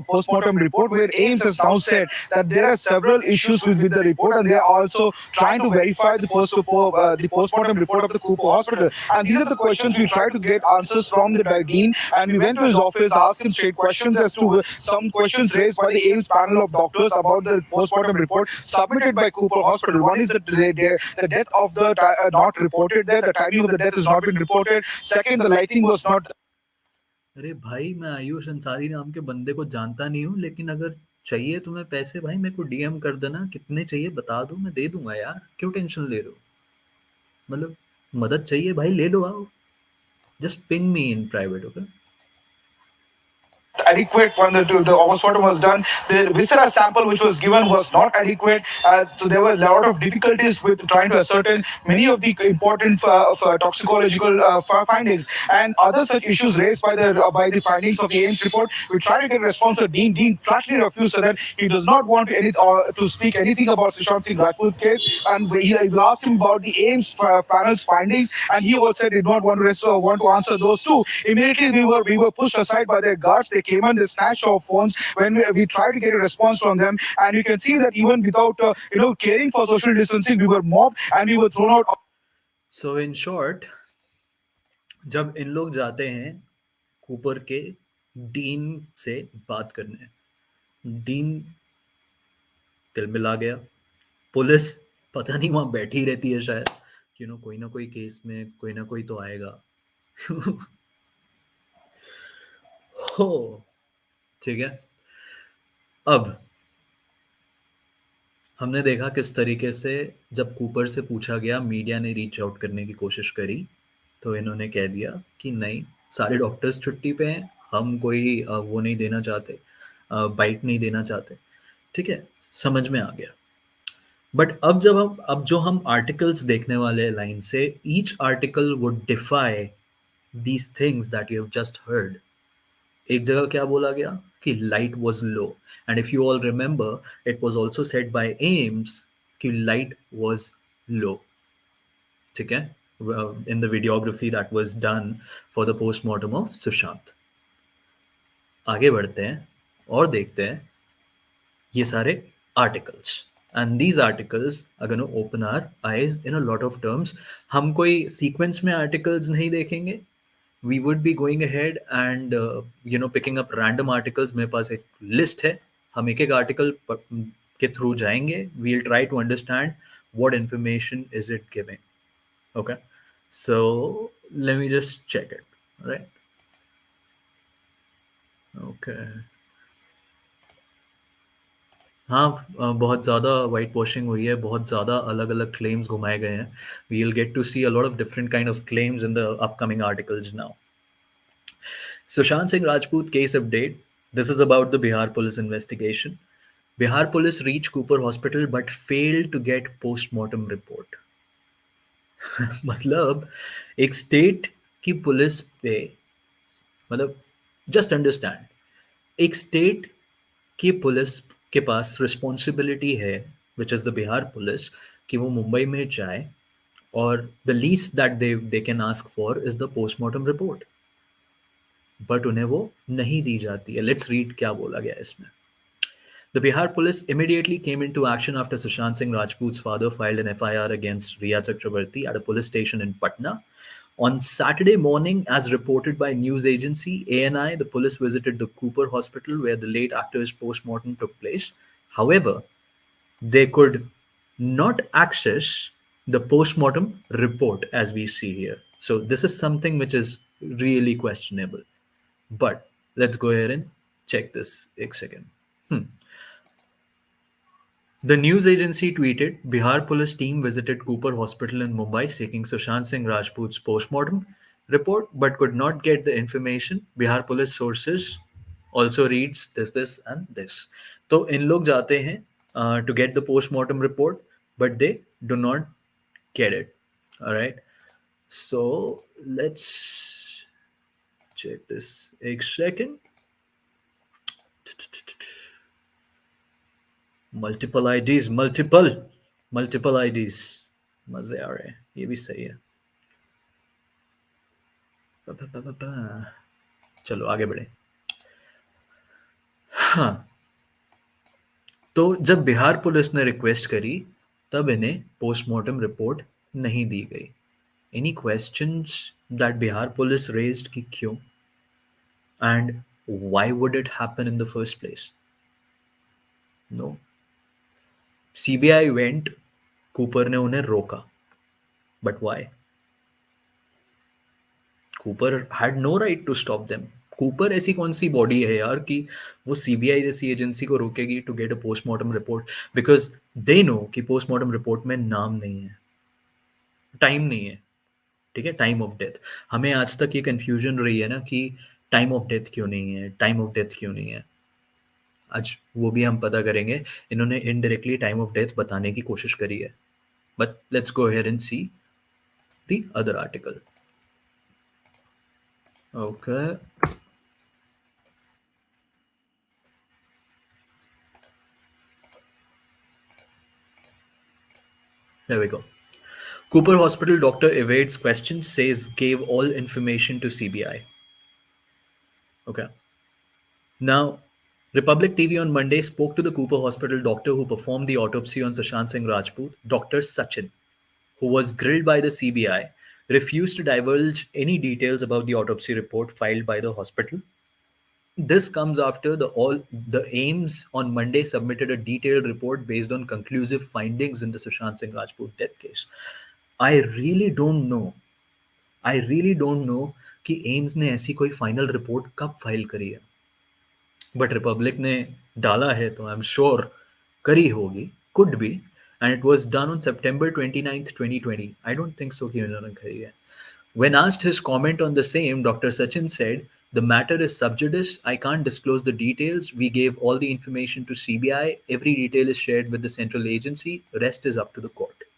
[SPEAKER 10] postmortem report, where AIIMS has now said that there are several issues with the report, and they are also trying to verify the postmortem report of the Cooper Hospital. And these are the questions we tried to get answers from the Dean, and we went to his office, asked him straight questions as to some questions raised by the AIIMS panel of doctors about the postmortem report submitted by Cooper Hospital. One is that the death of the not reported there, the timing of the death has not been reported. Second, the lighting was not.
[SPEAKER 3] अरे भाई, मैं आयुष अंसारी नाम के बंदे को जानता नहीं हूँ, लेकिन अगर चाहिए तुम्हें पैसे भाई मेरे को डीएम कर देना, कितने चाहिए बता दो, मैं दे दूंगा यार, क्यों टेंशन ले रहे हो? मतलब मदद चाहिए भाई, ले लो आओ, just ping me in private, okay?
[SPEAKER 10] Adequate when the postmortem was done. The viscera sample which was given was not adequate. So there were a lot of difficulties with trying to ascertain many of the important toxicological findings and other such issues raised by the findings of the AIIMS report. We tried to get a response to Dean. Dean flatly refused, so that he does not want to speak anything about Sushant Singh Rajput case. And we asked him about the AIIMS panel's findings, and he also did not want to answer those too. Immediately we were pushed aside by their guards. They came and they snatched our phones when we tried to get a response from them, and you can see that even without caring for social distancing, we were mobbed and we were thrown out.
[SPEAKER 3] So in short, जब इन लोग जाते हैं Cooper के dean से बात करने, dean तिलमिला गया, police पता नहीं वहां बैठी रहती है शायद, कोई ना कोई केस में कोई ना कोई तो आएगा। हो ठीक है। अब हमने देखा किस तरीके से जब कूपर से पूछा गया, मीडिया ने रीच आउट करने की कोशिश करी, तो इन्होंने कह दिया कि नहीं, सारे डॉक्टर्स छुट्टी पे हैं, हम कोई वो नहीं देना चाहते, बाइट नहीं देना चाहते। ठीक है, समझ में आ गया। बट अब जो हम आर्टिकल्स देखने वाले लाइन से, each article would defy these things that you have just heard. एक जगह क्या बोला गया कि light was low, and if you all remember it was also said by AIIMS कि लाइट वाज लो। ठीक है, in the videography that was done for the postmortem of Sushant. आगे बढ़ते हैं और देखते हैं ये सारे articles, and these articles are gonna open our eyes in a lot of terms. हम कोई सीक्वेंस में आर्टिकल्स नहीं देखेंगे, we would be going ahead and picking up random articles. मेरे पास एक लिस्ट है, हम एक आर्टिकल के थ्रू जाएंगे. We'll try to understand what information is it giving. Okay, so let me just check it. Right? Okay. हाँ, बहुत ज़्यादा वाइट वॉशिंग हुई है, बहुत ज़्यादा अलग अलग क्लेम्स घुमाए गए हैं. We will get to see a lot of different kind of claims in the upcoming articles now. Sushant Singh Rajput case update. This is about the Bihar Police investigation. Bihar Police reached Cooper Hospital but failed to get post-mortem report. मतलब एक state की police पे, मतलब just understand, एक state की police के पास responsibility है, which is the Bihar police, कि वो मुंबई में जाए और the least that they can ask for is the postmortem report, but उन्हें वो नहीं दी जाती है. लेट्स रीड क्या बोला गया इसमें. The Bihar Police immediately came into action after Sushant Singh Rajput's father filed an FIR against Riya Chakrabarti at a police station in Patna. On Saturday morning, as reported by news agency ANI, the police visited the Cooper Hospital where the late actor's postmortem took place. However, they could not access the postmortem report as we see here. So this is something which is really questionable. But let's go ahead and check this a second. The news agency tweeted, Bihar Police team visited Cooper Hospital in Mumbai seeking Sushant Singh Rajput's postmortem report but could not get the information. Bihar Police sources also reads this and this. तो इन लोग जाते हैं to get the postmortem report, but they do not get it. All right. So let's check this. एक second. Multiple IDs multiple IDs मजे आ रहे हैं ये भी सही है चलो आगे बढ़े हाँ तो जब बिहार पुलिस ने रिक्वेस्ट करी तब इन्हें पोस्टमार्टम रिपोर्ट नहीं दी गई any questions that Bihar police raised कि क्यों and why would it happen in the first place no CBI went, Cooper ने उन्हें रोका. But why? Cooper had no right to stop them. Cooper ऐसी कौन सी बॉडी है यार कि वो CBI जैसी एजेंसी को रोकेगी to get a postmortem report because they know कि postmortem report में नाम नहीं है, टाइम नहीं है, ठीक है, टाइम ऑफ डेथ. हमें आज तक ये कंफ्यूजन रही है ना कि टाइम ऑफ डेथ क्यों नहीं है, टाइम ऑफ डेथ क्यों नहीं है. आज वो भी हम पता करेंगे. इन्होंने इनडायरेक्टली टाइम ऑफ डेथ बताने की कोशिश करी है. But let's go here and see the other article. Okay there we go. Cooper Hospital doctor evades question, says gave all information to CBI. Okay. Now Republic TV on Monday spoke to the Cooper Hospital doctor who performed the autopsy on Sushant Singh Rajput, Dr. Sachin, who was grilled by the CBI, refused to divulge any details about the autopsy report filed by the hospital. This comes after the AIIMS on Monday submitted a detailed report based on conclusive findings in the Sushant Singh Rajput death case. I really don't know कि AIIMS ने ऐसी कोई final report कब file करी है. But Republic ने डाला है तो आई एम श्योर करी होगी, could be, and it was done on September 29th 2020. I don't think so कि उन्होंने करी है. When asked his comment on the same, Dr. Sachin said, the matter is sub judice. I can't disclose the details. We gave all the information to CBI. Every detail is shared with the central agency. The rest is up to the court.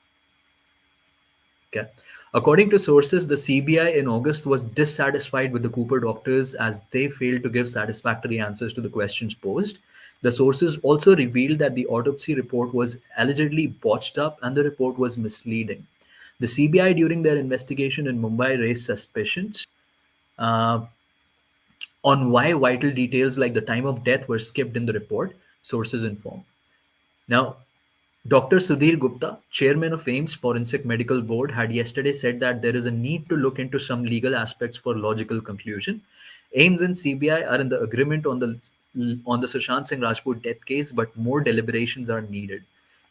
[SPEAKER 3] Okay. According to sources, the CBI in August was dissatisfied with the Cooper doctors as they failed to give satisfactory answers to the questions posed. The sources also revealed that the autopsy report was allegedly botched up and the report was misleading. The CBI, during their investigation in Mumbai, raised suspicions on why vital details like the time of death were skipped in the report, sources informed. Now, Dr. Sudhir Gupta, chairman of AIIMS Forensic Medical Board, had yesterday said that there is a need to look into some legal aspects for logical conclusion. AIIMS and CBI are in the agreement on the Sushant Singh Rajput death case, but more deliberations are needed.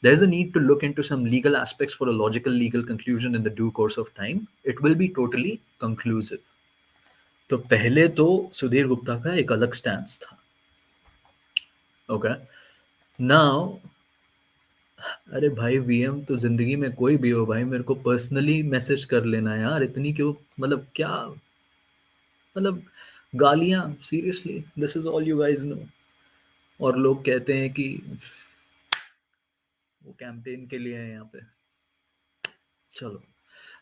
[SPEAKER 3] There is a need to look into some legal aspects for a logical legal conclusion in the due course of time. It will be totally conclusive. तो पहले तो सुधीर गुप्ता का एक अलग stance था. Okay. Now अरे भाई VM तो जिंदगी में कोई भी हो भाई, मेरे को पर्सनली मैसेज कर लेना यार. इतनी क्यों, मतलब क्या, मतलब गालियां, seriously, this is all you guys know. और लोग कहते हैं कि वो कैंपेन के लिए है यहाँ पे. चलो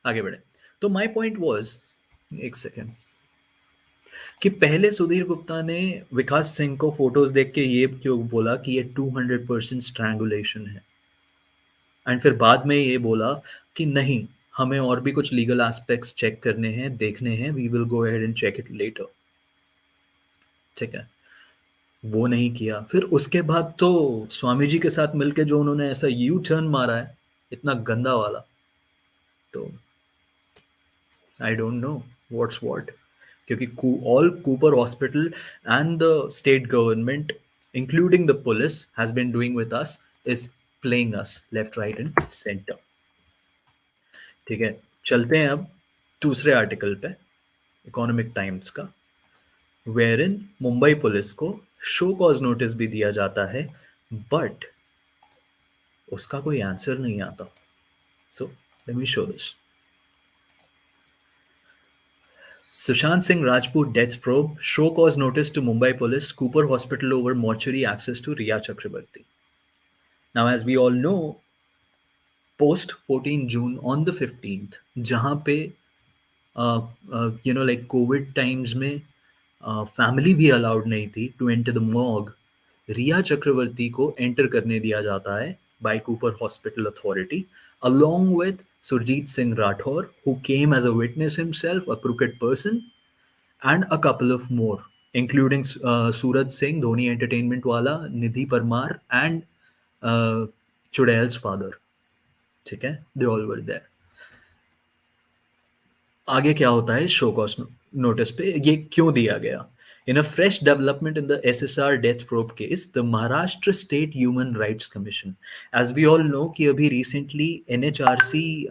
[SPEAKER 3] आगे बढ़े. तो माय पॉइंट वाज, एक सेकेंड, कि पहले सुधीर गुप्ता ने विकास सिंह को फोटोज देख के ये क्यों बोला कि ये 200% स्ट्रैंगुलेशन है, एंड फिर बाद में ये बोला कि नहीं, हमें और भी कुछ लीगल एस्पेक्ट्स चेक करने हैं, देखने हैं, we will go ahead and check it later. ठीक है, वो नहीं किया. फिर उसके बाद तो स्वामी जी के साथ मिलके जो उन्होंने ऐसा यू टर्न मारा है इतना गंदा वाला, तो I don't know what's what. क्योंकि all Cooper hospital and the state government including the police has been doing with us is playing us left, right and center. ठीक है, चलते हैं अब दूसरे आर्टिकल पे, इकोनॉमिक टाइम्स का, wherein मुंबई पुलिस को शो कॉज नोटिस भी दिया जाता है, बट उसका कोई आंसर नहीं आता. So let me show this. Sushant Singh Rajput death probe, show cause notice to Mumbai police, Cooper hospital over mortuary access to Riya Chakrabarti. Now, as we all know, post 14 June on the 15th, जहाँ पे like COVID times में family भी allowed नहीं थी to enter the morgue, रिया चक्रवर्ती को enter करने दिया जाता है by Cooper Hospital Authority, along with Surjit Singh Rathore, who came as a witness himself, a crooked person, and a couple of more, including Suraj Singh, Dhoni Entertainment Wala, Nidhi Parmar, and Chudail's father. ठीक है, they all were there. आगे क्या होता है show cause notice पे, ये क्यों दिया गया? In a fresh development in the SSR death probe case, the Maharashtra State Human Rights Commission, as we all know कि अभी recently NHRC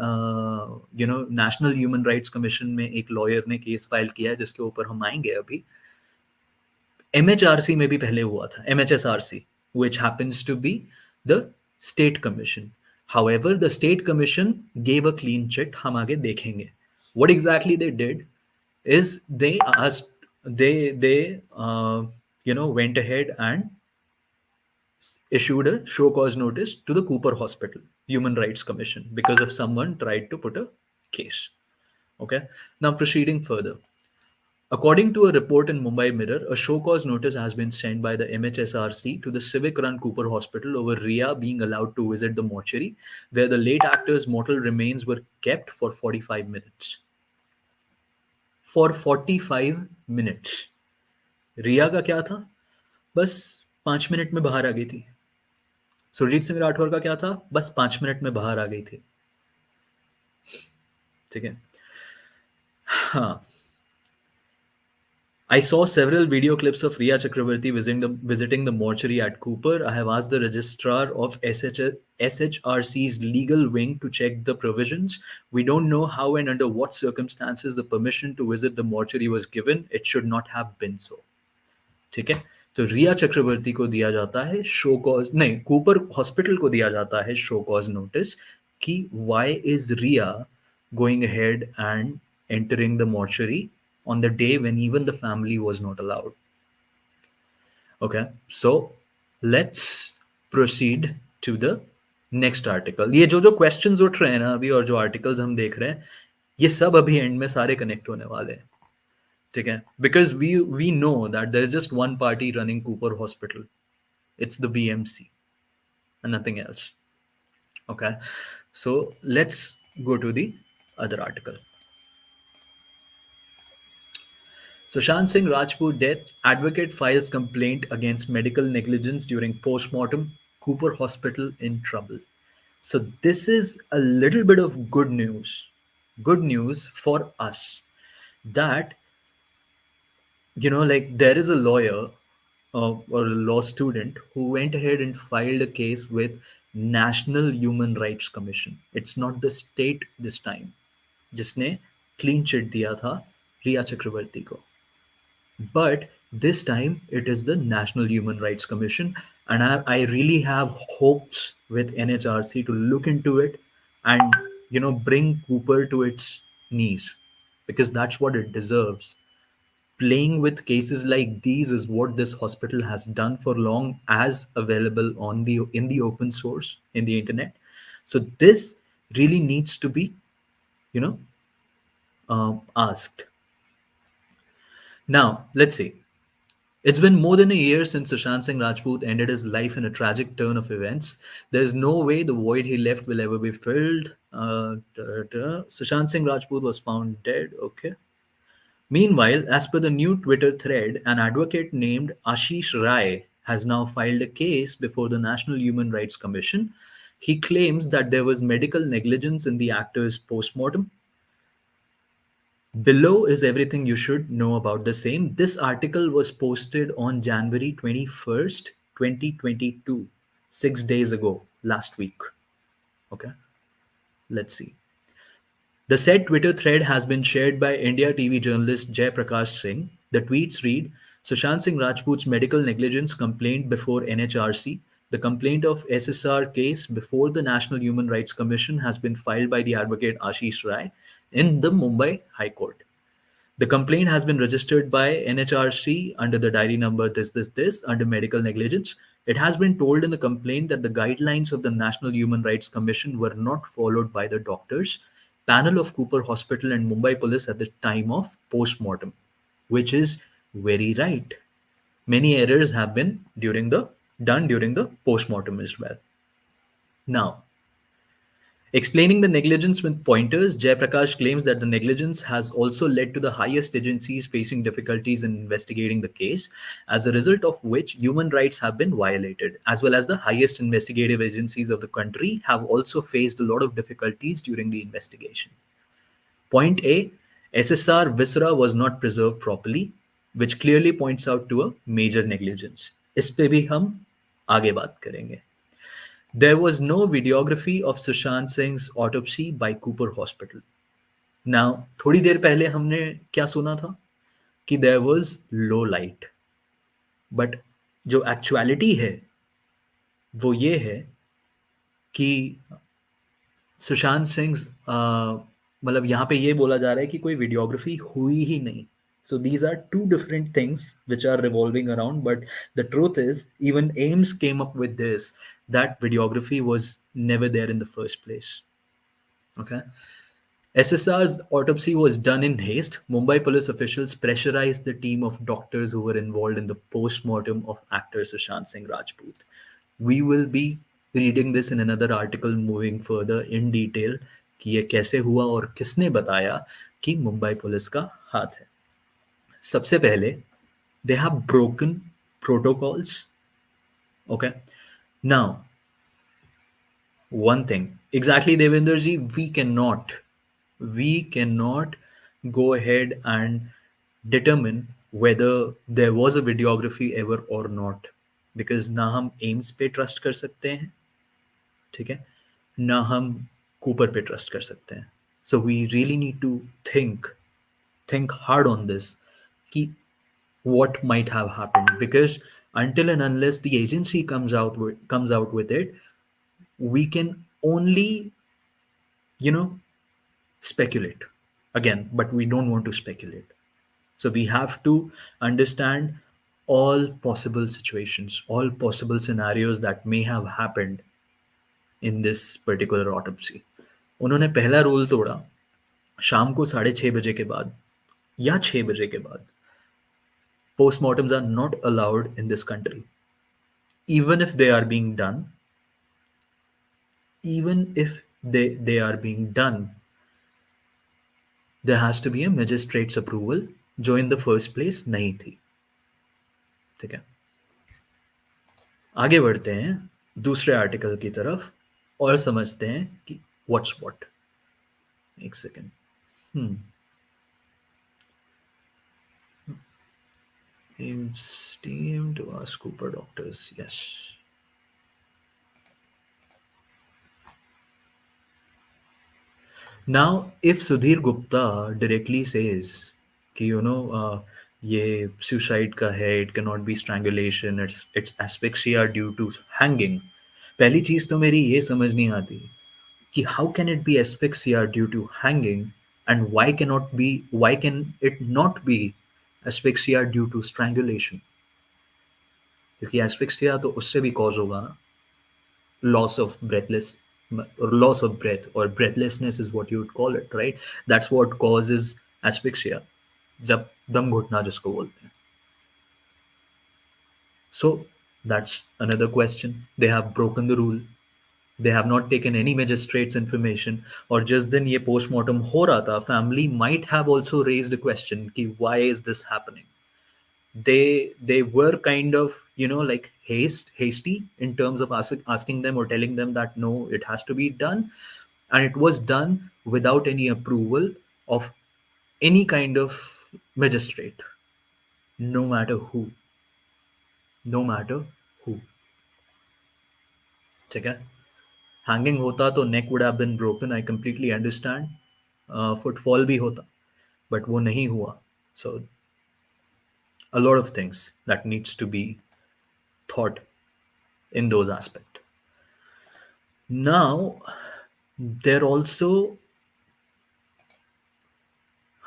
[SPEAKER 3] National Human Rights Commission में एक lawyer ने केस फाइल किया है जिसके ऊपर हम आएंगे अभी. MHRC में भी पहले हुआ था, MHSRC, which happens to be the state commission. However, the state commission gave a clean chit. हम आगे देखेंगे. What exactly they did is they asked, they went ahead and issued a show cause notice to the Cooper Hospital Human Rights Commission because of someone tried to put a case. Okay. Now proceeding further. According to a report in Mumbai Mirror, a show cause notice has been sent by the MHSRC to the civic-run Cooper Hospital over Riya being allowed to visit the mortuary, where the late actor's mortal remains were kept for 45 minutes. For 45 minutes. रिया का क्या था? बस 5 minute में बाहर आ गई थी. सुरजीत सिंह राठौर का क्या था? बस 5 मिनट में बाहर आ गई थी. ठीक है. हाँ. I saw several video clips of Riya Chakrabarti visiting the mortuary at Cooper. I have asked the registrar of SHRC's legal wing to check the provisions. We don't know how and under what circumstances the permission to visit the mortuary was given. It should not have been so. ठीक है. तो रिया चक्रवर्ती को दिया जाता है show cause, नहीं, Cooper hospital को दिया जाता है शो कॉज नोटिस कि why is Riya going ahead and entering the mortuary on the day when even the family was not allowed. Okay, so let's proceed to the next article. ये जो questions उठ रहे हैं ना अभी और जो articles हम देख रहे हैं, ये सब अभी end में सारे connect होने वाले हैं. ठीक है? Because we know that there is just one party running Cooper Hospital. It's the BMC and nothing else. Okay, so let's go to the other article. Sushant Singh Rajput death, advocate files complaint against medical negligence during post-mortem, Cooper Hospital in trouble. So this is a little bit of good news for us, that, like there is a lawyer or a law student who went ahead and filed a case with National Human Rights Commission. It's not the state this time, जिसने clean chit दिया था रिया चक्रवर्ती को. But this time it is the National Human Rights Commission, and I really have hopes with NHRC to look into it and bring Cooper to its knees, because that's what it deserves. Playing with cases like these is what this hospital has done for long, as available in the open source in the internet. So this really needs to be asked. Now, let's see. It's been more than a year since Sushant Singh Rajput ended his life in a tragic turn of events. There's no way the void he left will ever be filled. Sushant Singh Rajput was found dead. Okay. Meanwhile, as per the new Twitter thread, an advocate named Ashish Rai has now filed a case before the National Human Rights Commission. He claims that there was medical negligence in the actor's postmortem. Below is everything you should know about the same. This article was posted on January 21st, 2022, 6 days ago, last week. Okay, let's see. The said Twitter thread has been shared by India TV journalist Jai Prakash Singh. The tweets read, Sushant Singh Rajput's medical negligence complaint before NHRC. The complaint of SSR case before the National Human Rights Commission has been filed by the advocate Ashish Rai in the Mumbai High Court. The complaint has been registered by NHRC under the diary number this under medical negligence. It has been told in the complaint that the guidelines of the National Human Rights Commission were not followed by the doctors, panel of Cooper Hospital and Mumbai Police at the time of post-mortem, which is very right. Many errors have been done during the post-mortem as well. Now, explaining the negligence with pointers, Jayaprakash claims that the negligence has also led to the highest agencies facing difficulties in investigating the case, as a result of which human rights have been violated, as well as the highest investigative agencies of the country have also faced a lot of difficulties during the investigation. Point A, SSR viscera was not preserved properly, which clearly points out to a major negligence. इस पे भी हम आगे बात करेंगे. There was no videography of Sushant Singh's autopsy by Cooper Hospital. Now, थोड़ी देर पहले हमने क्या सुना था कि there was low light. But जो actuality है वो ये है कि सुशांत सिंह मतलब यहाँ पे ये बोला जा रहा है कि कोई वीडियोग्राफी हुई ही नहीं. So these are two different things which are revolving around, but the truth is even AIIMS came up with this, that videography was never there in the first place. Okay. SSR's autopsy was done in haste. Mumbai police officials pressurized the team of doctors who were involved in the post-mortem of actor Sushant Singh Rajput. We will be reading this in another article moving further in detail कि ये कैसे हुआ और किसने बताया कि Mumbai police का हाथ है. सबसे पहले they have broken protocols. Okay. Now, one thing exactly, Devendra ji, we cannot go ahead and determine whether there was a videography ever or not, because ना हम AIIMS पे ट्रस्ट कर सकते हैं, ठीक है, ना हम कूपर पे ट्रस्ट कर सकते हैं. So we really need to think hard on this कि what might have happened, because until and unless the agency comes out with it, we can only speculate again, but we don't want to speculate. So we have to understand all possible situations, all possible scenarios that may have happened in this particular autopsy. उन्होंने पहला rule तोड़ा शाम को 6:30 बजे के बाद या 6 बजे के बाद. Postmortems are not allowed in this country. Even if they are being done, there has to be a magistrate's approval, जो in the first place नहीं थी. ठीक है, आगे बढ़ते हैं दूसरे आर्टिकल की तरफ और समझते हैं कि what's what. एक second. AIIMS team to ask Cooper doctors. Yes. Now, if Sudhir Gupta directly says कि ये suicide का है, it cannot be strangulation, it's asphyxia due to hanging. पहली चीज तो मेरी ये समझ नहीं आती कि how can it be asphyxia due to hanging, and why can it not be asphyxia due to strangulation? क्योंकि asphyxia तो उससे भी cause होगा ना, loss of breath or breathlessness is what you would call it, right? That's what causes asphyxia, जब दम घुटना जिसको बोलते हैं. So that's another question. They have broken the rule. They have not taken any magistrate's information. और जिस दिन ये postmortem हो रहा था, family might have also raised a question कि why is this happening? They were kind of like hasty in terms of asking them or telling them that no, it has to be done, and it was done without any approval of any kind of magistrate, no matter who. ठीक है, hanging होता तो neck would have been broken, I completely understand. Footfall भी होता, but वो नहीं हुआ. So a lot of things that needs to be thought in those aspects. Now, they're also,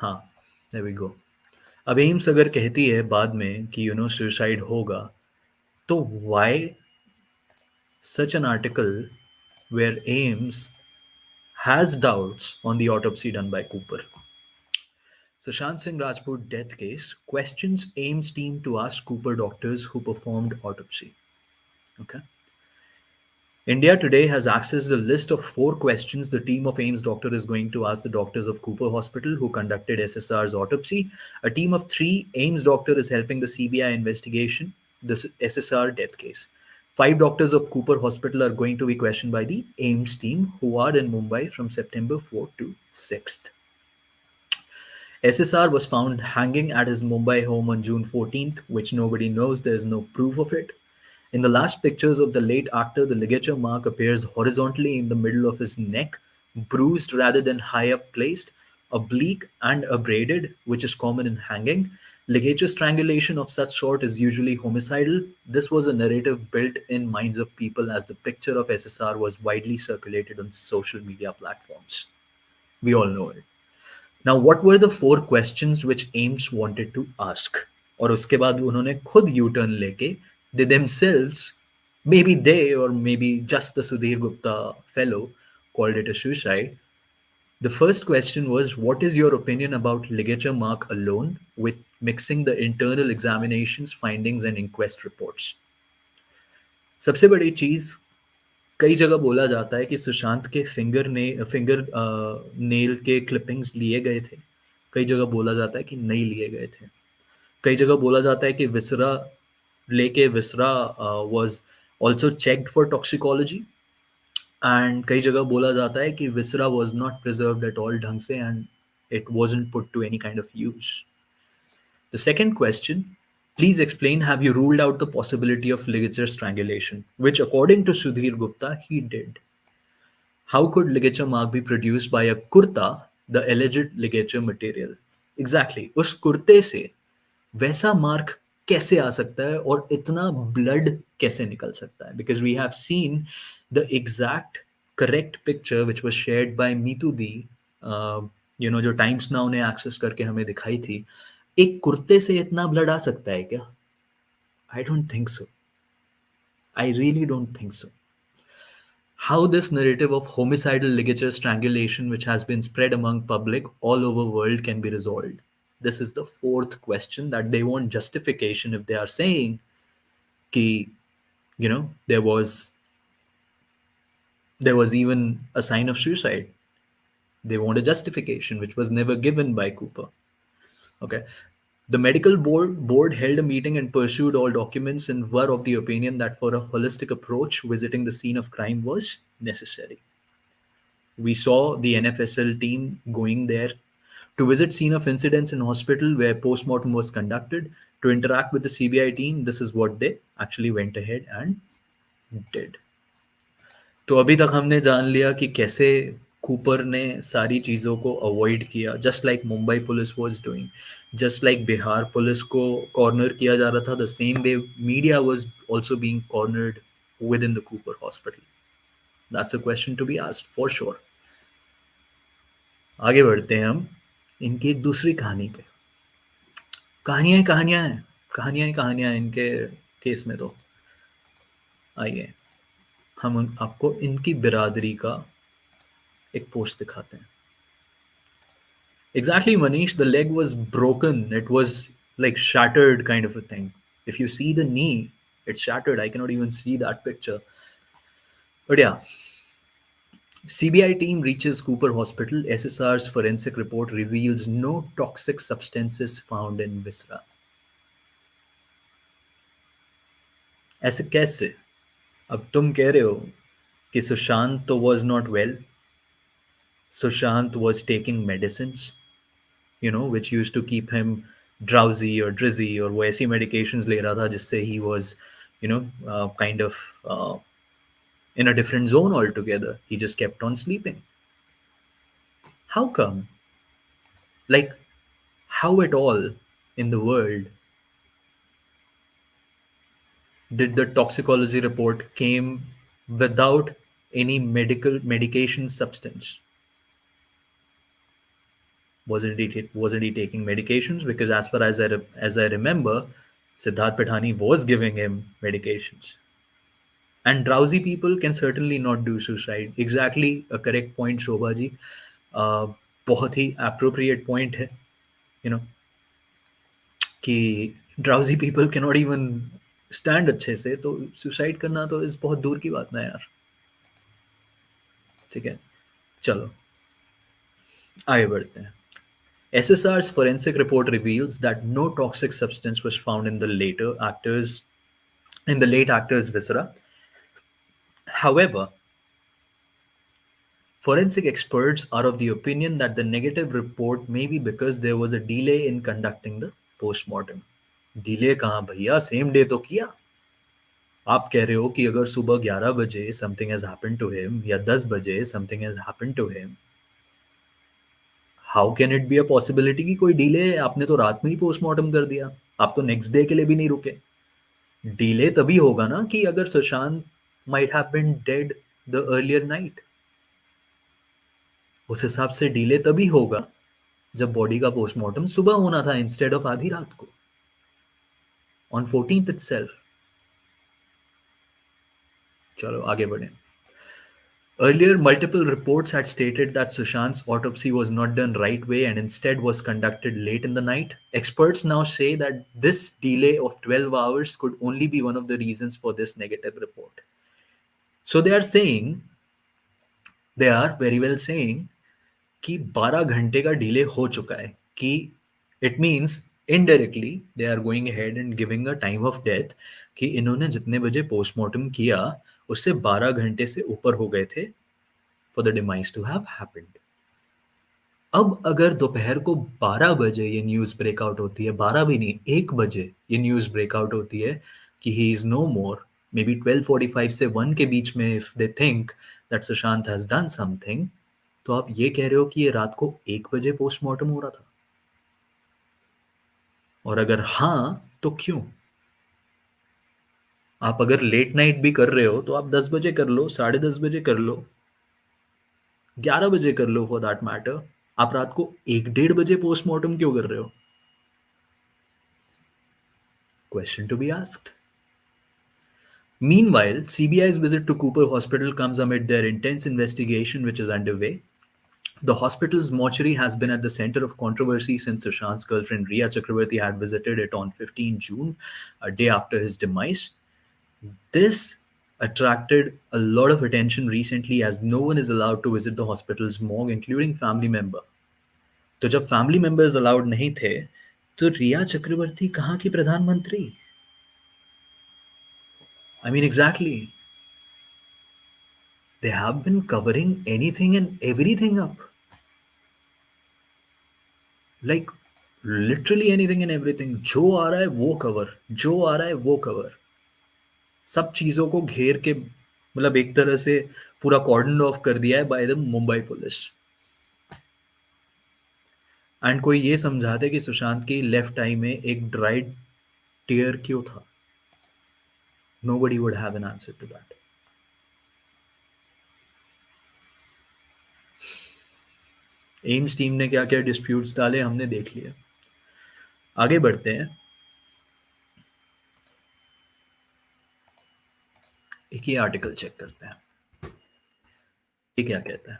[SPEAKER 3] हाँ, there we go. अब एम्स अगर कहती है बाद में कि सुसाइड होगा, तो why such an article where AIIMS has doubts on the autopsy done by Cooper? Sushant Singh Rajput death case questions AIIMS team to ask Cooper doctors who performed autopsy. Okay. India Today has accessed a list of 4 questions the team of AIIMS doctor is going to ask the doctors of Cooper Hospital who conducted SSR's autopsy. A team of 3 AIIMS doctor is helping the CBI investigation, the SSR death case. 5 doctors of Cooper Hospital are going to be questioned by the AIIMS team who are in Mumbai from September 4th to 6th. SSR was found hanging at his Mumbai home on June 14th, which nobody knows. There is no proof of it. In the last pictures of the late actor, the ligature mark appears horizontally in the middle of his neck, bruised rather than high up placed, oblique and abraded, which is common in hanging. Ligature strangulation of such sort is usually homicidal. This was a narrative built in minds of people as the picture of SSR was widely circulated on social media platforms. We all know it. Now, what were the 4 questions which AIIMS wanted to ask? और उसके बाद उन्होंने खुद U-turn लेके they themselves, maybe they or maybe just the Sudhir Gupta fellow called it a suicide. The first question was, what is your opinion about ligature mark alone with mixing the internal examinations, findings and inquest reports? सबसे बड़ी चीज, कई जगह बोला जाता है कि सुशांत के फिंगर नेल के क्लिपिंग्स लिए गए थे, कई जगह बोला जाता है कि नहीं लिए गए थे, कई जगह बोला जाता है कि विसरा was also checked for toxicology, and कई जगह बोला जाता है कि viscera was not preserved at all ढंग से and it wasn't put to any kind of use. The second question, please explain, have you ruled out the possibility of ligature strangulation, which according to Sudhir Gupta, he did. How could ligature mark be produced by a kurta, the alleged ligature material? Exactly, उस कुर्ते से वैसा mark कैसे आ सकता है और इतना blood कैसे निकल सकता है? Because we have seen the exact correct picture which was shared by Meetu दी, जो टाइम्स नाउ ने एक्सेस करके हमें दिखाई थी. एक कुर्ते से इतना ब्लड आ सकता है क्या? I don't think so. I really don't think so. How this narrative of homicidal ligature strangulation, which has been spread among public all over world, can be resolved? This is the 4th question, that they want justification if they are saying ki, there was even a sign of suicide. They want a justification, which was never given by Cooper. Okay. The medical board held a meeting and pursued all documents and were of the opinion that for a holistic approach, visiting the scene of crime was necessary. We saw the NFSL team going there to visit scene of incidents in hospital where postmortem was conducted, to interact with the CBI team. This is what they actually went ahead and did. तो अभी तक हमने जान लिया कि कैसे Cooper ने सारी चीज़ों को अवॉइड किया, just like Mumbai police was doing, just like Bihar police को कॉर्नर किया जा रहा था, the same way media was also being cornered within the Cooper hospital. That's a question to be asked for sure. आगे बढ़ते हैं हम इनकी एक दूसरी कहानी पे. कहानियां इनके केस में. तो आइए हम आपको इनकी बिरादरी का एक पोस्ट दिखाते हैं. Exactly, Manish, the leg was broken. It was like shattered kind of a thing. If you see the knee, it's shattered. I cannot even see that picture. But yeah, CBI team reaches Cooper Hospital. SSR's forensic report reveals no toxic substances found in viscera. ऐसे कैसे? अब तुम कह रहे हो कि सुशांत तो was not well. Sushant was taking medicines, which used to keep him drowsy or drizzy, or वो ऐसी medications ले रहा था जिससे he was, kind of in a different zone altogether. He just kept on sleeping. How come? Like, how at all in the world did the toxicology report came without any medication substance? Wasn't he taking medications? Because as far as I remember, Siddharth Pithani was giving him medications. And drowsy people can certainly not do suicide. Exactly a correct point, Shobha ji. बहुत ही appropriate point है, कि drowsy people cannot even stand अच्छे से, तो suicide करना तो इस बहुत दूर की बात ना यार. ठीक है, चलो आगे बढ़ते हैं. SSR's forensic report reveals that no toxic substance was found in the late actor's viscera. However, forensic experts are of the opinion that the negative report may be because there was a delay in conducting the postmortem. Delay कहाँ भैया, same day तो किया. आप कह रहे हो कि अगर सुबह 11 बजे something has happened to him या 10 बजे something has happened to him, how can it be a possibility कि कोई डिले है? आपने तो रात में ही पोस्टमार्टम कर दिया, आप तो नेक्स्ट डे के लिए भी नहीं रुके. डिले तभी होगा ना कि अगर Sushant might have been dead the earlier night. उस हिसाब से डिले तभी होगा जब बॉडी का पोस्टमार्टम सुबह होना था इंस्टेड ऑफ आधी रात को, on 14th itself. चलो आगे बढ़ें. Earlier, multiple reports had stated that Sushant's autopsy was not done right way and instead was conducted late in the night. Experts now say that this delay of 12 hours could only be one of the reasons for this negative report. So they are very well saying कि 12 घंटे का delay हो चुका है, कि it means indirectly they are going ahead and giving a time of death कि इन्होंने जितने बजे पोस्टमार्टम किया उससे 12 घंटे से ऊपर हो गए थे for the demise to have happened. अब अगर दोपहर को 12 बजे ये न्यूज़ ब्रेकआउट होती है, 12 भी नहीं 1 बजे ये न्यूज़ ब्रेकआउट होती है कि he is no more, maybe 12:45 से 1 के बीच में if they think that Sushant has done something, तो आप ये कह रहे हो कि ये रात को 1 बजे पोस्टमार्टम हो रहा था? और अगर हाँ तो क्यों? आप अगर लेट नाइट भी कर रहे हो तो आप 10 बजे कर लो, 10:30 बजे कर लो, 11 बजे कर लो फॉर दैट मैटर. आप रात को 1-1:30 बजे पोस्टमार्टम क्यों कर रहे हो? Question to be asked. Meanwhile, CBI's visit to Cooper Hospital comes amid their intense investigation which is underway. The hospital's mortuary has been at the center of controversy since Sushant's girlfriend Riya Chakrabarti had visited it on 15 June, a day after his demise. This attracted a lot of attention recently as no one is allowed to visit the hospital's morgue, including family member. तो जब family members allowed नहीं थे, तो रिया चक्रवर्ती कहाँ की प्रधानमंत्री? I mean, exactly. They have been covering anything and everything up. Like literally anything and everything. जो आ रहा है वो कवर, जो आ रहा है वो कवर. सब चीजों को घेर के मतलब एक तरह से पूरा कॉर्डन ऑफ कर दिया है by the Mumbai police. And कोई ये समझाते कि सुशांत की लेफ्ट आई में एक ड्राइड टीयर क्यों था? Nobody would have an answer to that. AIIMS team ने क्या क्या डिस्प्यूट्स डाले हमने देख लिया. आगे बढ़ते हैं. एक ही आर्टिकल चेक करते हैं, ये क्या कहता है.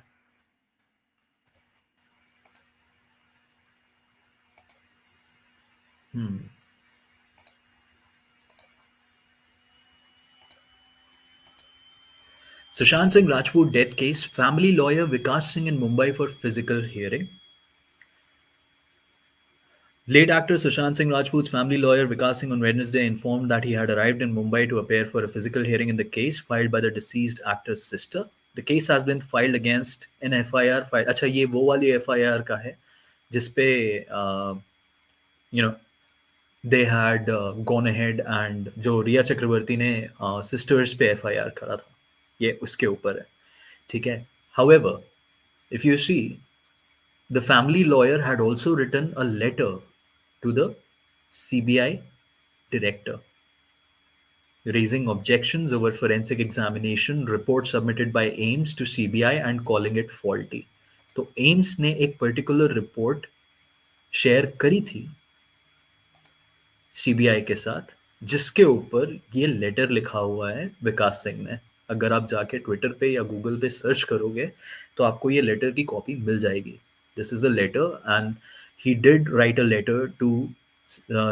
[SPEAKER 3] Sushant Singh Rajput death case, family lawyer Vikas Singh in Mumbai for physical hearing. Late actor Sushant Singh Rajput's family lawyer Vikas Singh on Wednesday informed that he had arrived in Mumbai to appear for a physical hearing in the case filed by the deceased actor's sister. The case has been filed against an FIR. अच्छा ये वो वाली FIR का है जिसपे they had gone ahead and जो रिया चक्रवर्ती ने sisters पे FIR करा था, ये उसके ऊपर है. ठीक है. However, if you see, the family lawyer had also written a letter to the CBI director. raising objections over forensic examination report submitted by AIIMS to CBI and calling it faulty. तो AIIMS ने एक particular report share करी थी CBI के साथ, जिसके ऊपर ये लेटर लिखा हुआ है विकास सिंह ने. अगर आप जाके ट्विटर पे या गूगल पे सर्च करोगे तो आपको ये लेटर की कॉपी मिल जाएगी. This is a letter and he did write a letter to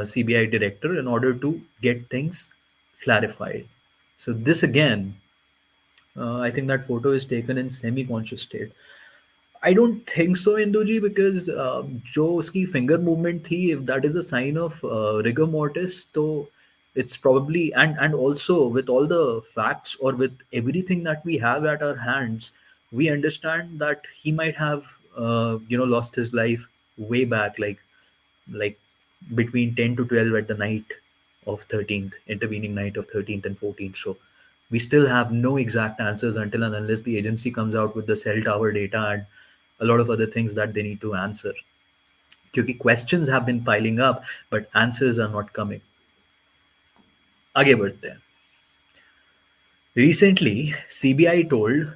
[SPEAKER 3] CBI director in order to get things clarified. So this again, I think that photo is taken in semi-conscious state. I don't think so, Induji, because जो उसकी finger movement थी, if that is a sign of rigor mortis, तो it's probably and also with all the facts or with everything that we have at our hands, we understand that he might have lost his life way back, like between 10 to 12 at the night of 13th, intervening night of 13th and 14th. So we still have no exact answers until and unless the agency comes out with the cell tower data and a lot of other things that they need to answer. Because questions have been piling up, but answers are not coming. आगे बढ़ते हैं. Recently, CBI told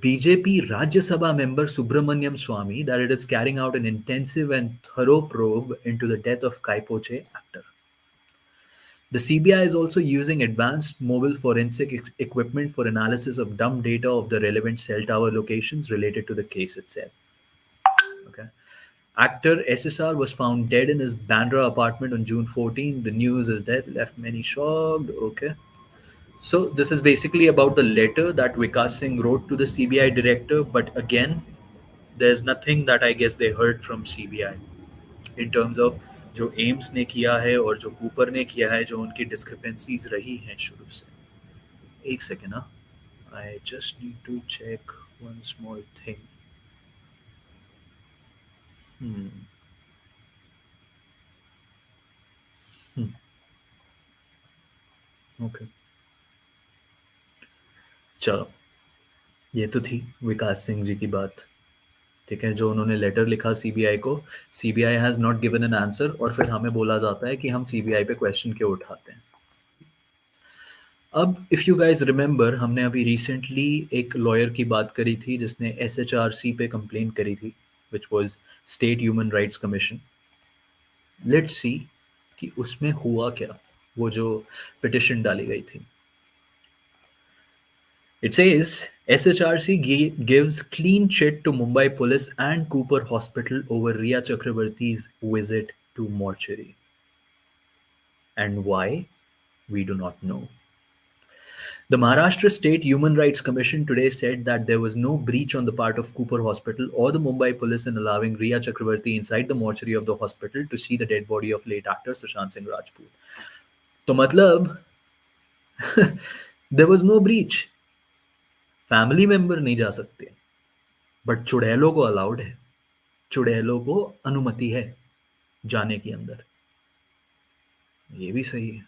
[SPEAKER 3] BJP Rajya Sabha member Subramaniam Swamy that it is carrying out an intensive and thorough probe into the death of Kaipoche actor. The CBI is also using advanced mobile forensic equipment for analysis of dump data of the relevant cell tower locations related to the case itself. Okay. Actor SSR was found dead in his Bandra apartment on June 14. The news is death left many shocked. Okay. So this is basically about the letter that Vikas Singh wrote to the CBI director, but again, there's nothing that I guess they heard from CBI in terms of जो AIIMS ने किया है और जो Cooper ने किया है, जो उनकी discrepancies रही हैं शुरू से. एक सेकेंड ना, I just need to check one small thing. Okay. चलो, ये तो थी विकास सिंह जी की बात. ठीक है, जो उन्होंने लेटर लिखा सीबीआई को, CBI has not given an answer, और फिर हमें बोला जाता है कि हम सीबीआई पे क्वेश्चन क्यों उठाते हैं. अब इफ़ यू गाइज रिमेंबर, हमने अभी रिसेंटली एक लॉयर की बात करी थी जिसने SHRC पे कंप्लेन करी थी, which was state human rights commission. Let's see कि उसमें हुआ क्या, वो जो पिटिशन डाली गई थी. It says SHRC gives clean chit to Mumbai Police and Cooper Hospital over Riya Chakrabarti's visit to Mortuary. And why? We do not know. The Maharashtra State Human Rights Commission today said that there was no breach on the part of Cooper Hospital or the Mumbai Police in allowing Riya Chakrabarti inside the mortuary of the hospital to see the dead body of late actor Sushant Singh Rajput. तो मतलब there was no breach. Family member नहीं जा सकते, but चुड़ैलों को allowed है, चुड़ैलों को अनुमति है जाने के अंदर. ये भी सही है.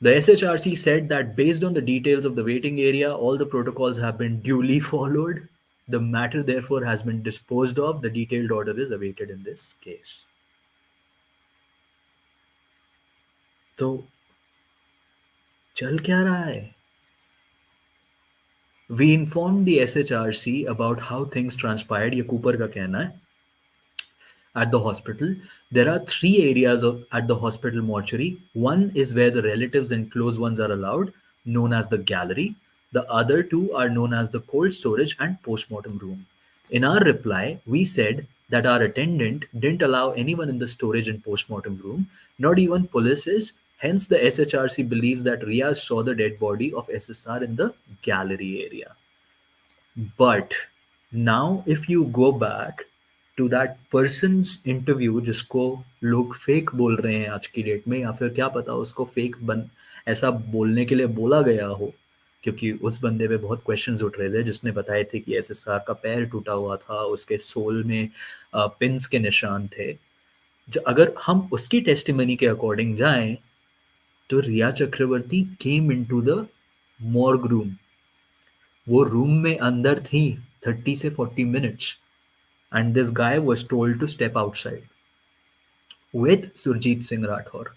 [SPEAKER 3] The SHRC said that based on the details of the waiting area, all the protocols have been duly followed. The matter therefore has been disposed of. The detailed order is awaited in this case. तो चल क्या रहा है? We informed the SHRC about how things transpired. ये Cooper का कहना है. At the hospital, there are 3 areas at the hospital mortuary. One is where the relatives and close ones are allowed, known as the gallery. The other 2 are known as the cold storage and postmortem room. In our reply, we said that our attendant didn't allow anyone in the storage and postmortem room, not even police. Hence, the SHRC believes that Riaz saw the dead body of SSR in the gallery area. But now, if you go back to that person's interview, जिसको लोग fake बोल रहे हैं आज की date में, या फिर क्या पता उसको फेक ऐसा बोलने के लिए बोला गया हो, क्योंकि उस बंदे पे बहुत क्वेश्चंस उठ रहे थे, जिसने बताए थे कि SSR का पैर टूटा हुआ था, उसके सोल में पिंस के निशान थे. अगर हम उसकी टेस्टिमनी के अकॉर्डिंग जाएं, तो Riya Chakraborty came into the morgue room. वो रूम में अंदर थी 30 से 40 minutes, and this guy was told to step outside with Surjit Singh Rathore.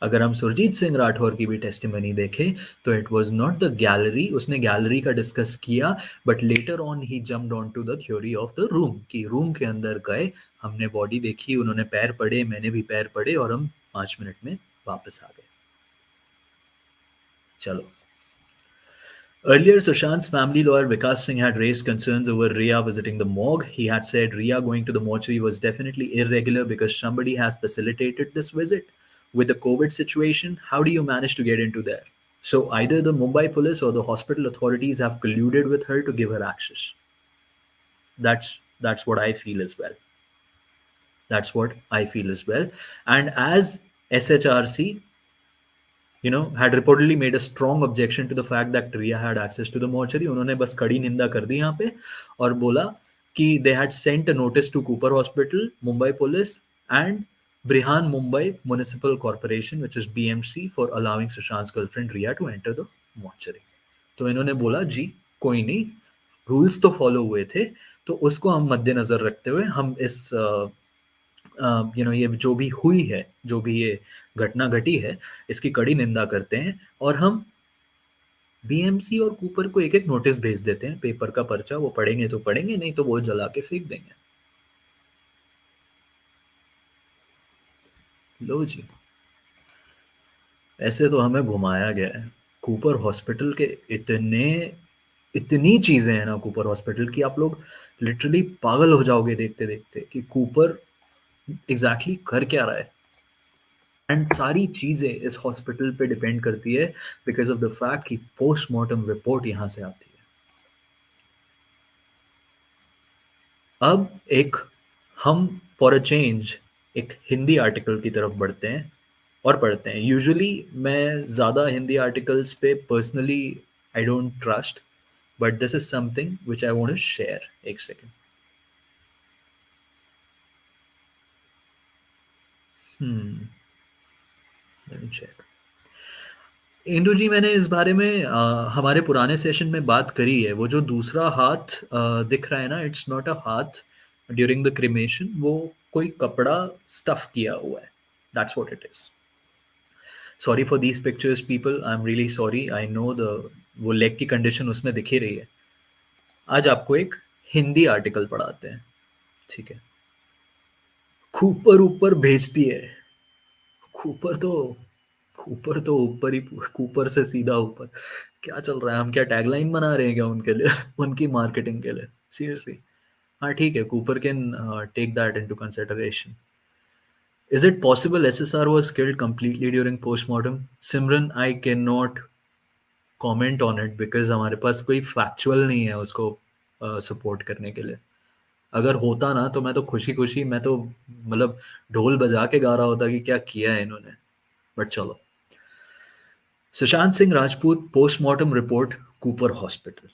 [SPEAKER 3] अगर हम सुरजीत सिंह राठौर की भी टेस्टिमनी देखें तो it was not the gallery, उसने गैलरी का डिस्कस किया but later on he jumped on to the theory of the room, कि रूम के अंदर गए, हमने बॉडी देखी, उन्होंने पैर पड़े, मैंने भी पैर पड़े और हम 5 मिनट में वापस आ गए। चलो, earlier, Sushant's family lawyer Vikas Singh had raised concerns over Riya visiting the morgue. He had said Riya going to the mortuary was definitely irregular because somebody has facilitated this visit. With the COVID situation, how do you manage to get into there? So either the Mumbai police or the hospital authorities have colluded with her to give her access. That's what I feel as well. That's what I feel as well. And as SHRC, had reportedly made a strong objection to the fact that Riya had access to the mortuary. उन्होंने बस कड़ी निंदा कर दी यहाँ पे और बोला कि they had sent a notice to Cooper Hospital, Mumbai Police and Brihan Mumbai Municipal Corporation, which is BMC, for allowing Sushant's girlfriend Riya to enter the mortuary. तो इन्होंने बोला जी कोई नहीं, रूल्स तो फॉलो हुए थे, तो उसको हम मद्देनजर रखते हुए हम इस ये जो भी हुई है, जो भी ये घटना घटी है, इसकी कड़ी निंदा करते हैं और हम बीएमसी और कूपर को एक एक नोटिस भेज देते हैं, पेपर का पर्चा, वो पढ़ेंगे तो पढ़ेंगे, नहीं तो वो जला के फेंक देंगे। लो जी, ऐसे तो हमें घुमाया गया है। कूपर हॉस्पिटल के इतनी चीजें हैं ना कूपर हॉस्पिटल की, आप लोग लिटरली पागल हो जाओगे देखते देखते कि कूपर एग्जैक्टली कर क्या रहा है। एंड सारी चीजें इस हॉस्पिटल पे डिपेंड करती है बिकॉज ऑफ द फैक्ट कि पोस्टमार्टम रिपोर्ट यहां से आती है। अब हम फॉर अ चेंज एक हिंदी आर्टिकल की तरफ बढ़ते हैं और पढ़ते हैं। यूजुअली मैं ज़्यादा हिंदी आर्टिकल्स पे personally I don't trust, but this is something which I want to share. एक second. Let me check. Indu ji, मैंने इस बारे में हमारे पुराने सेशन में बात करी है। वो जो दूसरा हाथ दिख रहा है ना, इट्स नॉट अ हाथ ड्यूरिंग द क्रिमेशन, वो कोई कपड़ा स्टफ किया हुआ है। That's what it is. Sorry for these pictures people, I am really sorry. I know वो लेग की कंडीशन उसमें दिख ही रही है। आज आपको एक हिंदी आर्टिकल पढ़ाते हैं, ठीक है। कूपर ऊपर भेजती है। कूपर तो ऊपर ही, कूपर से सीधा ऊपर। क्या चल रहा है? हम क्या टैगलाइन बना रहे हैं क्या उनके लिए उनकी मार्केटिंग के लिए? सीरियसली। हाँ ठीक है, Cooper can take that into consideration. Is it possible SSR was killed completely during postmortem? Simran, I cannot comment on it because हमारे पास कोई factual नहीं है उसको support करने के लिए। अगर होता ना तो मैं तो खुशी मैं तो मतलब ढोल बजा के गा रहा होता कि क्या किया है इन्होंने। बट चलो, Sushant Singh Rajput postmortem report, Cooper hospital.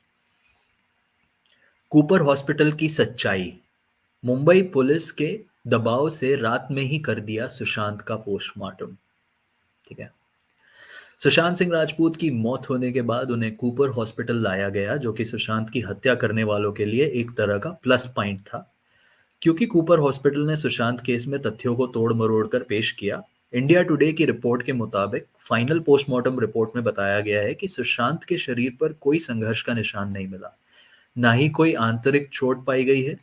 [SPEAKER 3] Cooper hospital की सच्चाई। मुंबई पुलिस के दबाव से रात में ही कर दिया सुशांत का पोस्टमार्टम, ठीक है। सुशांत सिंह राजपूत की मौत होने के बाद उन्हें कूपर हॉस्पिटल लाया गया, जो कि सुशांत की हत्या करने वालों के लिए एक तरह का प्लस पॉइंट था, क्योंकि कूपर हॉस्पिटल ने सुशांत केस में तथ्यों को तोड़ मरोड़ कर पेश किया। इंडिया टुडे की रिपोर्ट के मुताबिक फाइनल पोस्टमार्टम रिपोर्ट में बताया गया है कि सुशांत के शरीर पर कोई संघर्ष का निशान नहीं मिला, ना ही कोई आंतरिक चोट पाई गई है।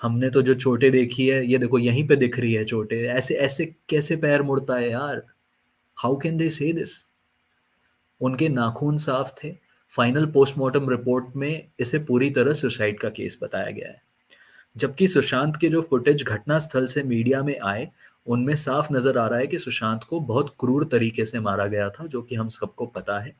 [SPEAKER 3] हमने तो जो चोटें देखी है, ये देखो यहीं पे दिख रही है चोटें। ऐसे ऐसे कैसे पैर मुड़ता है यार? हाउ कैन दे से दिस? उनके नाखून साफ थे। फाइनल पोस्टमार्टम रिपोर्ट में इसे पूरी तरह सुसाइड का केस बताया गया है, जबकि सुशांत के जो फुटेज घटना स्थल से मीडिया में आए उनमें साफ नजर आ रहा है कि सुशांत को बहुत क्रूर तरीके से मारा गया था, जो कि हम सबको पता है।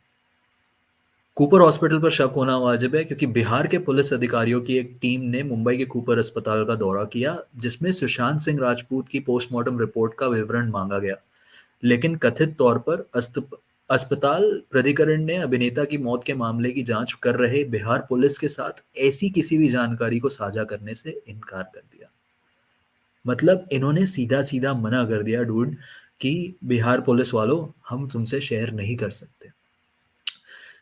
[SPEAKER 3] कूपर हॉस्पिटल पर शक होना वाजिब है, क्योंकि बिहार के पुलिस अधिकारियों की एक टीम ने मुंबई के कूपर अस्पताल का दौरा किया, जिसमें सुशांत सिंह राजपूत की पोस्टमार्टम रिपोर्ट का विवरण मांगा गया, लेकिन कथित तौर पर अस्पताल प्राधिकरण ने अभिनेता की मौत के मामले की जांच कर रहे बिहार पुलिस के साथ ऐसी किसी भी जानकारी को साझा करने से इनकार कर दिया। मतलब इन्होंने सीधा सीधा मना कर दिया डूड कि बिहार पुलिस वालों, हम तुमसे शेयर नहीं कर सकते।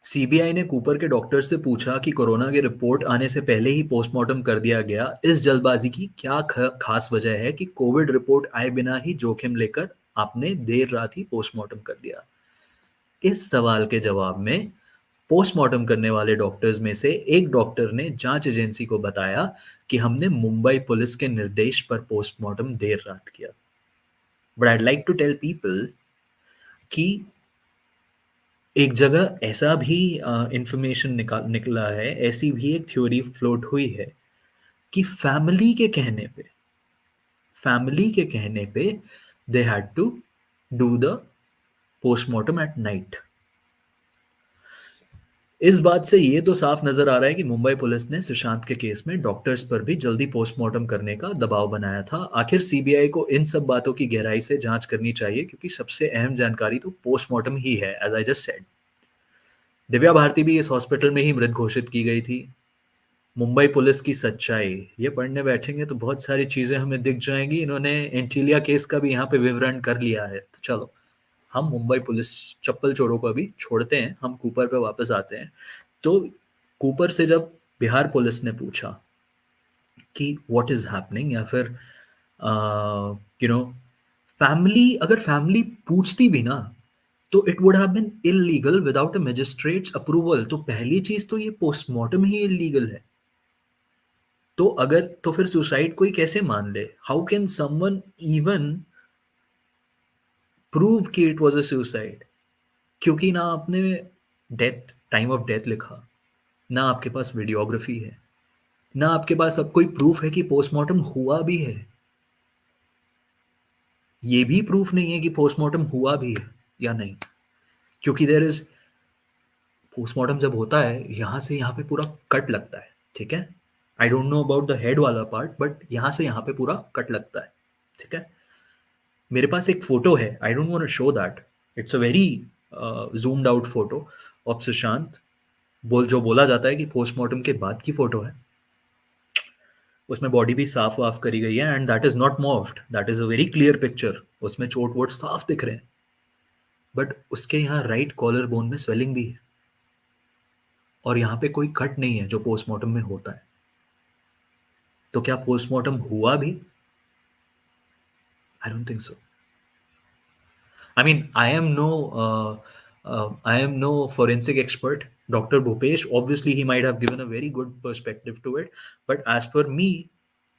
[SPEAKER 3] सीबीआई ने कूपर के डॉक्टर से पूछा कि कोरोना की रिपोर्ट आने से पहले ही पोस्टमार्टम कर दिया गया, इस जल्दबाजी की क्या खास वजह है कि कोविड रिपोर्ट आए बिना ही जोखिम लेकर आपने देर रात ही पोस्टमार्टम कर दिया। इस सवाल के जवाब में पोस्टमार्टम करने वाले डॉक्टर्स में से एक डॉक्टर ने जांच एजेंसी को बताया कि हमने मुंबई पुलिस के निर्देश पर पोस्टमार्टम देर रात किया। But I like to tell people कि एक जगह ऐसा भी इंफॉर्मेशन निकला है, ऐसी भी एक थ्योरी फ्लोट हुई है कि फैमिली के कहने पे they had to do the postmortem at night. इस बात से ये तो साफ नजर आ रहा है कि मुंबई पुलिस ने सुशांत के केस में डॉक्टर्स पर भी जल्दी पोस्टमार्टम करने का दबाव बनाया था। आखिर सीबीआई को इन सब बातों की गहराई से जांच करनी चाहिए, क्योंकि सबसे अहम जानकारी तो पोस्टमार्टम ही है, as I just said. Divya Bharti भी इस हॉस्पिटल में ही मृत घोषित की गई थी। मुंबई पुलिस की सच्चाई, ये पढ़ने बैठेंगे तो बहुत सारी चीजें हमें दिख जाएंगी। इन्होंने एंटीलिया केस का भी यहाँ पे विवरण कर लिया है। तो चलो, हम मुंबई पुलिस चप्पल चोरों को अभी छोड़ते हैं, हम कूपर पे वापस आते हैं। तो कूपर से जब बिहार पुलिस ने पूछा कि व्हाट इज हैपनिंग, या फिर अगर फैमिली पूछती भी ना, तो it would have been illegal without a magistrate's approval. तो पहली चीज तो ये पोस्टमार्टम ही इलीगल है। तो फिर सुसाइड कोई कैसे मान ले? How can someone even prove कि इट वाज अ सुसाइड? क्योंकि ना आपने टाइम ऑफ डेथ लिखा, ना आपके पास वीडियोग्राफी है, ना आपके पास अब कोई प्रूफ है कि पोस्टमार्टम हुआ भी है। ये भी प्रूफ नहीं है कि पोस्टमार्टम हुआ भी है या नहीं, क्योंकि पोस्टमार्टम जब होता है, यहां से यहाँ पे पूरा कट लगता है, ठीक है? I don't know about the head वाला पार्ट, बट यहां से यहाँ पे पूरा कट लगता है, ठीक है? मेरे पास एक फोटो है, I don't want to show that, it's a very zoomed out photo of Sushant. जो बोला जाता है कि पोस्टमार्टम के बाद की फोटो है, उसमें बॉडी भी साफ वाफ करी गई है, and that is not morphed, that is a very clear picture. उसमें चोट वोट साफ दिख रहे हैं, बट उसके यहाँ राइट कॉलर बोन में स्वेलिंग भी है, और यहाँ पे कोई कट नहीं है जो पोस्टमार्टम में होता है। तो क्या पोस्टमार्टम हुआ भी? I don't think so. I mean, I am no forensic expert. Dr. Bhupesh, obviously he might have given a very good perspective to it, but as per me,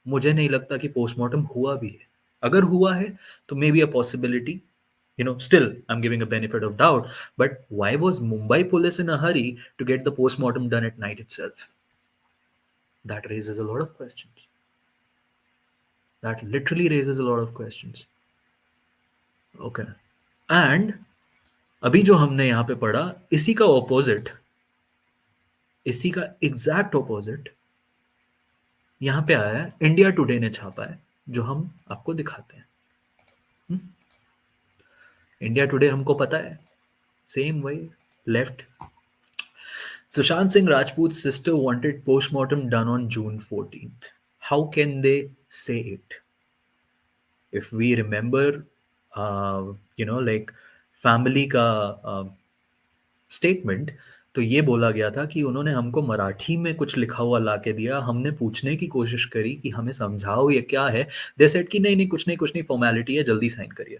[SPEAKER 3] मुझे नहीं लगता कि पोस्टमार्टम हुआ भी है। अगर हुआ है तो may be a possibility, still I'm giving a benefit of doubt, but why was Mumbai police in a hurry to get the postmortem done at night itself? That raises a lot of questions. That literally raises a lot of questions. Okay. And अभी जो हमने यहाँ पे पढ़ा, इसी का opposite, इसी का एग्जैक्ट ऑपोजिट यहाँ पे आया है, इंडिया टुडे ने छापा है, जो हम आपको दिखाते हैं। इंडिया टुडे हमको पता है, सेम वही left. Sushant Singh Rajput's sister wanted postmortem done on June 14th. How can they say it? If we remember, like family का स्टेटमेंट, तो ये बोला गया था कि उन्होंने हमको मराठी में कुछ लिखा हुआ ला के दिया, हमने पूछने की कोशिश करी कि हमें समझाओ ये क्या है। दे सेड कि नहीं कुछ नहीं फॉर्मेलिटी है, जल्दी साइन करिए।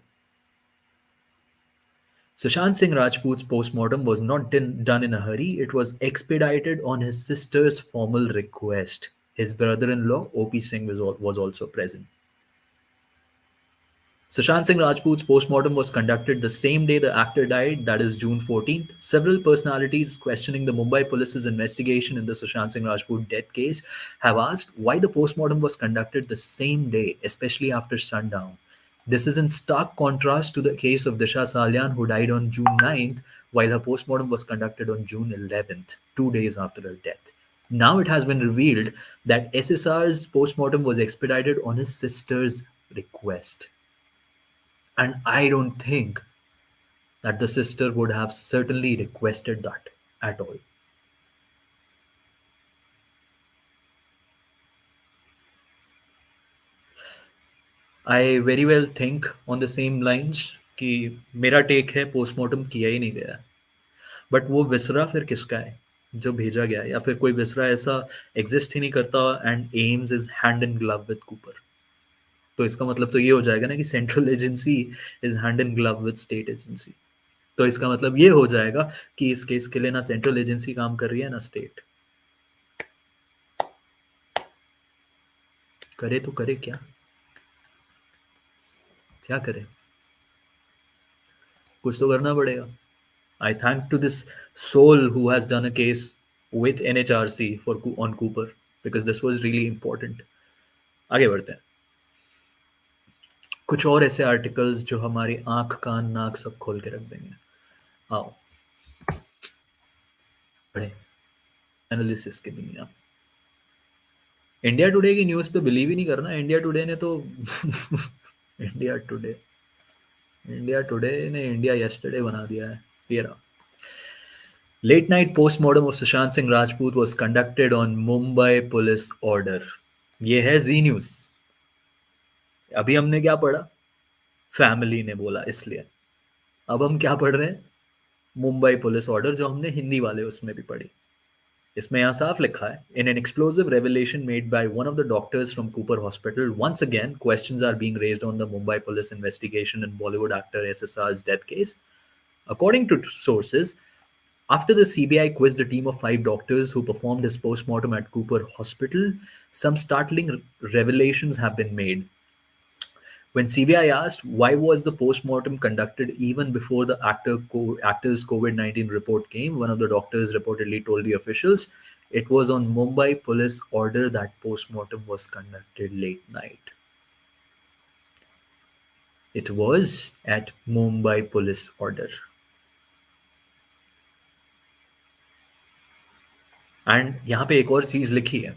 [SPEAKER 3] Sushant Singh Rajput's postmortem was not done in a hurry. It was expedited on his sister's formal request. His brother-in-law, O.P. Singh, was also present. Sushant Singh Rajput's postmortem was conducted the same day the actor died, that is June 14th. Several personalities questioning the Mumbai police's investigation in the Sushant Singh Rajput death case have asked why the postmortem was conducted the same day, especially after sundown. This is in stark contrast to the case of Disha Salyan, who died on June 9th, while her postmortem was conducted on June 11th, 2 days after her death. Now it has been revealed that SSR's postmortem was expedited on his sister's request. And I don't think that the sister would have certainly requested that at all. I very well think on the same lines कि मेरा take है postmortem किया ही नहीं गया, but वो विसरा फिर किसका है जो भेजा गया, या फिर कोई विसरा ऐसा एग्जिस्ट ही नहीं करता, and AIIMS is hand in glove with Cooper. तो इसका मतलब तो ये हो जाएगा ना कि central agency is hand in glove with state agency. तो इसका मतलब ये हो जाएगा कि इस केस के लिए ना सेंट्रल एजेंसी काम कर रही है ना स्टेट। करे तो करे क्या, क्या करे, कुछ तो करना पड़ेगा। I thank to this soul who has done a case with NHRC for on Cooper because this was really important. आगे बढ़ते हैं। कुछ और ऐसे आर्टिकल्स जो हमारी आंख कान नाक सब खोल के रख देंगे। आओ पढ़े एनालिसिस की दुनिया। इंडिया टुडे की न्यूज़ पे बिलीव ही नहीं करना। इंडिया टुडे ने तो इंडिया टुडे ने इंडिया यस्टरडे बना दिया है। ये रहा। Late night postmortem of Sushant Singh Rajput was conducted on Mumbai police order. ये है जी न्यूज। अभी हमने क्या पढ़ा, फैमिली ने बोला इसलिए। अब हम क्या पढ़ रहे हैं, मुंबई पुलिस ऑर्डर, जो हमने हिंदी वाले उसमें भी पढ़ी। इसमें यहाँ साफ लिखा है, in an explosive revelation made by one of the doctors from Cooper Hospital, once again questions are being raised on the Mumbai police investigation in Bollywood actor SSR's death case. According to sources, after the CBI quizzed a team of 5 doctors who performed his postmortem at Cooper Hospital, some startling revelations have been made. When CBI asked why was the postmortem conducted even before the actor's COVID-19 report came, one of the doctors reportedly told the officials it was on Mumbai police order that postmortem was conducted late night. It was at Mumbai police order. And यहाँ पे एक और चीज लिखी है,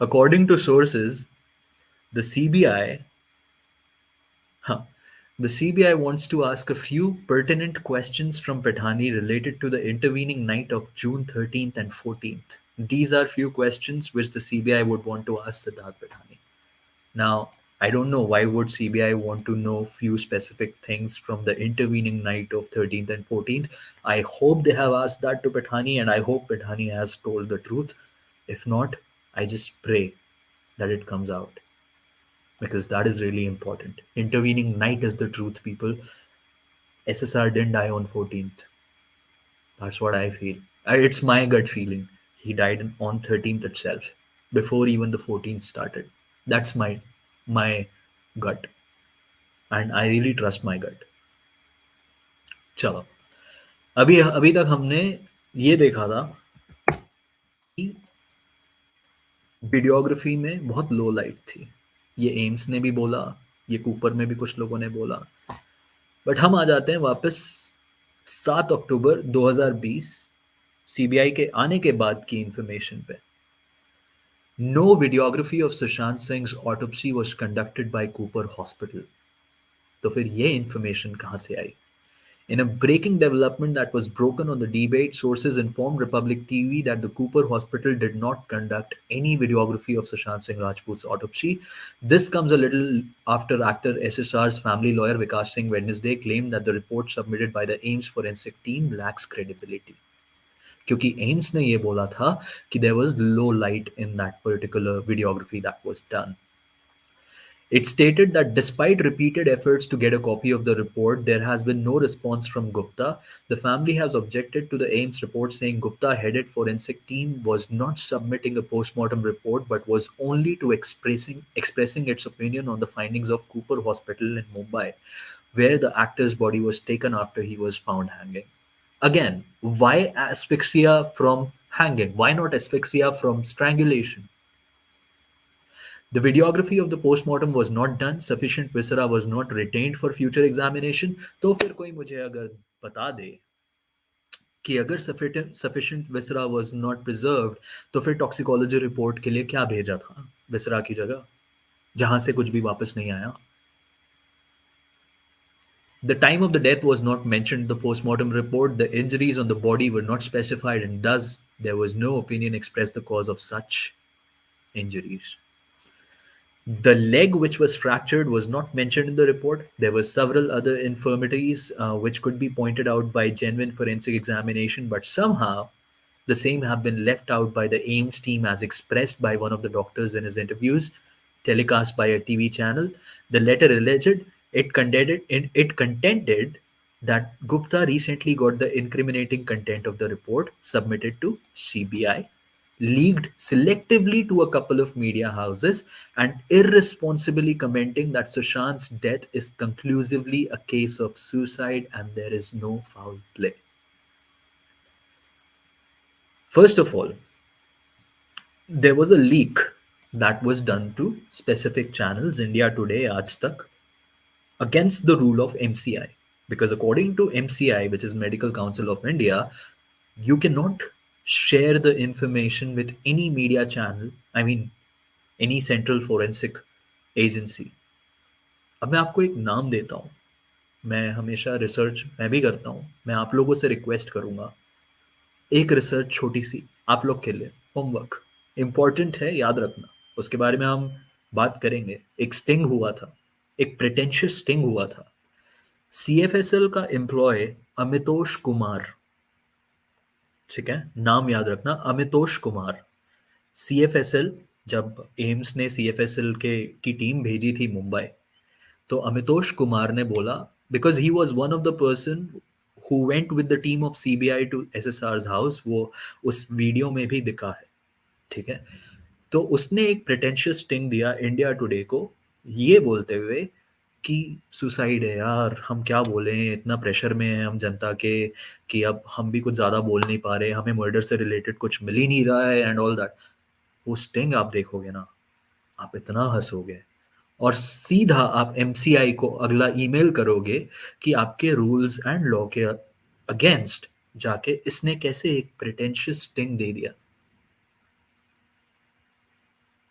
[SPEAKER 3] according to sources, the CBI wants to ask a few pertinent questions from Pathani related to the intervening night of June 13th and 14th. These are few questions which the CBI would want to ask Siddharth Pathani. Now, I don't know why would CBI want to know few specific things from the intervening night of 13th and 14th. I hope they have asked that to Pathani, and I hope Pathani has told the truth. If not, I just pray that it comes out, because that is really important. Intervening night is the truth, people. SSR didn't die on 14th. That's what I feel. It's my gut feeling. He died on 13th itself, before even the 14th started. That's my gut, and I really trust my gut. चलो, अभी तक हमने ये देखा था कि videography में बहुत लो लाइट थी। ये एम्स ने भी बोला, ये कूपर में भी कुछ लोगों ने बोला। बट हम आ जाते हैं वापस 7 अक्टूबर 2020 सीबीआई के आने के बाद की इंफॉर्मेशन पे। No videography of Sushant Singh's autopsy was conducted by Cooper Hospital. तो फिर ये information कहाँ से आई? In a breaking development that was broken on the debate, sources informed Republic TV that the Cooper Hospital did not conduct any videography of Sushant Singh Rajput's autopsy. This comes a little after actor SSR's family lawyer Vikas Singh Wednesday claimed that the report submitted by the AIIMS forensic team lacks credibility. क्योंकि AIIMS ने ये बोला था कि there was low light in that particular videography that was done. It stated that despite repeated efforts to get a copy of the report, there has been no response from Gupta. The family has objected to the AIIMS report, saying Gupta headed forensic team was not submitting a postmortem report but was only to expressing its opinion on the findings of Cooper Hospital in Mumbai, where the actor's body was taken after he was found hanging. Again, why asphyxia from hanging? Why not asphyxia from strangulation? The videography of the postmortem was not done. Sufficient viscera was not retained for future examination. तो फिर कोई मुझे अगर बता दे कि अगर sufficient viscera was not preserved, तो फिर toxicology report के लिए क्या भेजा था viscera की जगह, जहां से कुछ भी वापस नहीं आया? The time of the death was not mentioned in the postmortem report. The injuries on the body were not specified, and thus there was no opinion expressed the cause of such injuries. The leg which was fractured was not mentioned in the report. There were several other infirmities which could be pointed out by genuine forensic examination, but somehow The same have been left out by the AIIMS team as expressed by one of the doctors in his interviews telecast by a TV channel. The letter alleged it contended that Gupta recently got the incriminating content of the report submitted to CBI, leaked selectively to a couple of media houses, and irresponsibly commenting that Sushant's death is conclusively a case of suicide and there is no foul play. First of all, there was a leak that was done to specific channels, India Today, Aaj Tak, against the rule of MCI. Because according to MCI, which is Medical Council of India, you cannot share the information with any media channel, I mean, any central forensic agency. अब मैं आपको एक नाम देता हूँ, मैं हमेशा research मैं भी करता हूँ, मैं आप लोगों से रिक्वेस्ट करूँगा, एक रिसर्च छोटी सी आप लोग के लिए होमवर्क इम्पॉर्टेंट है, याद रखना, उसके बारे में हम बात करेंगे. एक स्टिंग हुआ था, एक प्रिटेंशियस स्टिंग हुआ था. CFSL का एम्प्लॉय अमितोष कुमार, ठीक है, नाम याद रखना, अमितोष कुमार. CFSL, जब एम्स ने CFSL की टीम भेजी थी मुंबई, तो अमितोष कुमार ने बोला, because he was one of the person who went with the team of CBI to SSR's house, वो उस वीडियो में भी दिखा है, ठीक है. तो उसने एक प्रिटेंशियस स्टिंग दिया इंडिया टुडे को, ये बोलते हुए कि सुसाइड है यार, हम क्या बोलें, इतना प्रेशर में है हम जनता के कि अब हम भी कुछ ज़्यादा बोल नहीं पा रहे, हमें मर्डर से रिलेटेड कुछ मिल ही नहीं रहा है एंड ऑल दैट. वो स्टिंग आप देखोगे ना, आप इतना हंसोगे, और सीधा आप MCI को अगला ईमेल करोगे कि आपके रूल्स एंड लॉ के अगेंस्ट जाके इसने कैसे एक प्रिटेंशियस स्टिंग दे दिया.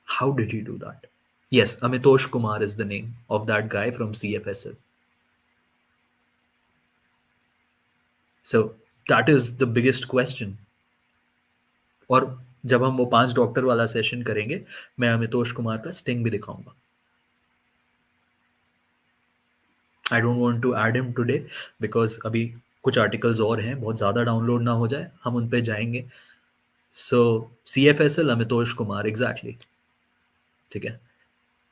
[SPEAKER 3] How did he do that? Yes, Amitosh Kumar is the name of that guy from CFSL. So that is the biggest question. और जब हम वो 5 डॉक्टर वाला सेशन करेंगे, मैं अमितोष कुमार का स्टिंग भी दिखाऊंगा. I don't want to add him today because अभी कुछ आर्टिकल्स और हैं, बहुत ज़्यादा डाउनलोड ना हो जाए, हम उन पे जाएंगे. So CFSL Amitosh Kumar, exactly, ठीक है.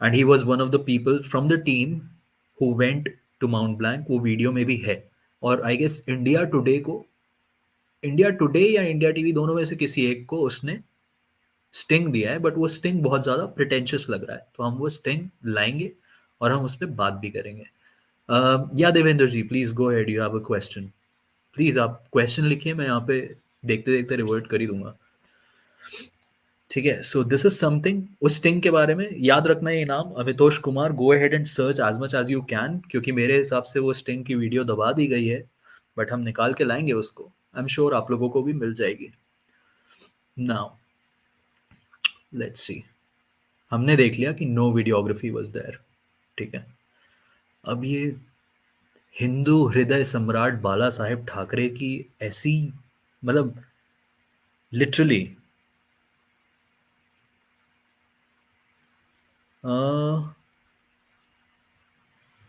[SPEAKER 3] And he was one of the people from the team who went to Mount Blanc. वो वीडियो में भी है. और आई गेस इंडिया टुडे या इंडिया टीवी दोनों में से किसी एक को उसने स्टिंग दिया है, बट वो स्टिंग बहुत ज़्यादा प्रिटेंशियस लग रहा है, तो हम वो स्टिंग लाएंगे और हम उस पर बात भी करेंगे. या Devendra ji, please go ahead, you have a question. Please आप क्वेश्चन लिखिए, मैं यहाँ पे देखते देखते रिवर्ट कर ही दूंगा, ठीक है. सो दिस इज समथिंग, उस स्टिंग के बारे में याद रखना ये नाम Amitosh Kumar. Go ahead and search as much as you can, क्योंकि मेरे हिसाब से वो स्टिंग की वीडियो दबा दी गई है, बट हम निकाल के लाएंगे उसको. आई एम श्योर आप लोगों को भी मिल जाएगी. नाउ लेट्स सी, हमने देख लिया कि नो वीडियोग्राफी वाज देयर, ठीक है. अब ये हिंदू हृदय सम्राट बाला साहेब ठाकरे की ऐसी, मतलब लिटरली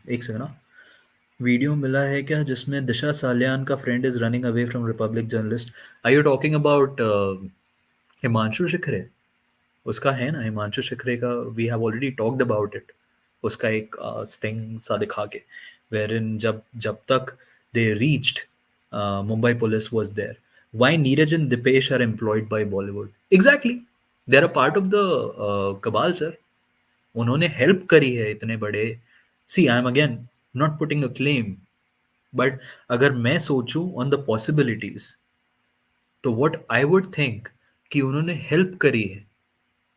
[SPEAKER 3] एक सेकंड ना, वीडियो मिला है क्या जिसमें दिशा सालियान का friend is running away from Republic journalist. Are you talking about Himanshu Shikhare? उसका है ना, हिमांशु शिखरे का, we have already talked about it. उसका एक स्टिंग सा दिखा के, wherein जब तक they reached Mumbai police was there. Why Neeraj and Dipesh are employed by Bollywood? Exactly, they are a part of the cabal, sir. उन्होंने help करी है इतने बड़े. See, I am again not putting a claim, but अगर मैं सोचूं on the possibilities, तो what I would think कि उन्होंने हेल्प करी है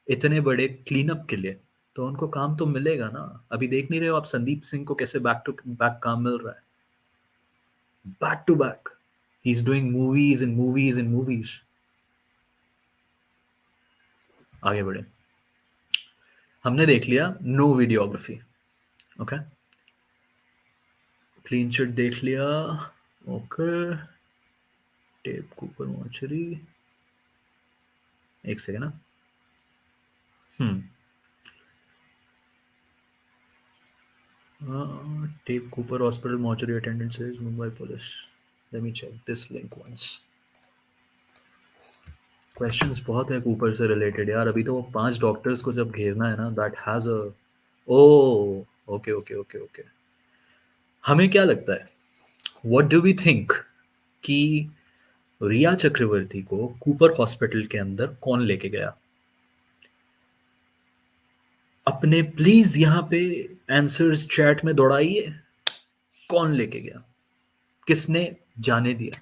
[SPEAKER 3] इतने बड़े क्लीन अप के लिए, तो उनको काम तो मिलेगा ना. अभी देख नहीं रहे हो आप संदीप सिंह को कैसे बैक टू बैक काम मिल रहा है, back to back. He is doing movies and movies and movies. आगे बढ़े, हमने देख लिया no videography, okay. Clean chit देख लिया, ओके. टेप कूपर मॉर्चरी, एक सेकेंड ना. Dave Cooper Hospital mortuary attendant says Mumbai police. Let me check this link once. Questions बहुत है ऊपर से रिलेटेड यार. अभी तो वो 5 डॉक्टर्स को जब घेरना है ना, that has a okay okay okay okay. हमें क्या लगता है, व्हाट डू वी थिंक कि रिया चक्रवर्ती को कूपर हॉस्पिटल के अंदर कौन लेके गया? अपने प्लीज यहां पे आंसर्स चैट में दौड़ाइए. कौन लेके गया? किसने जाने दिया?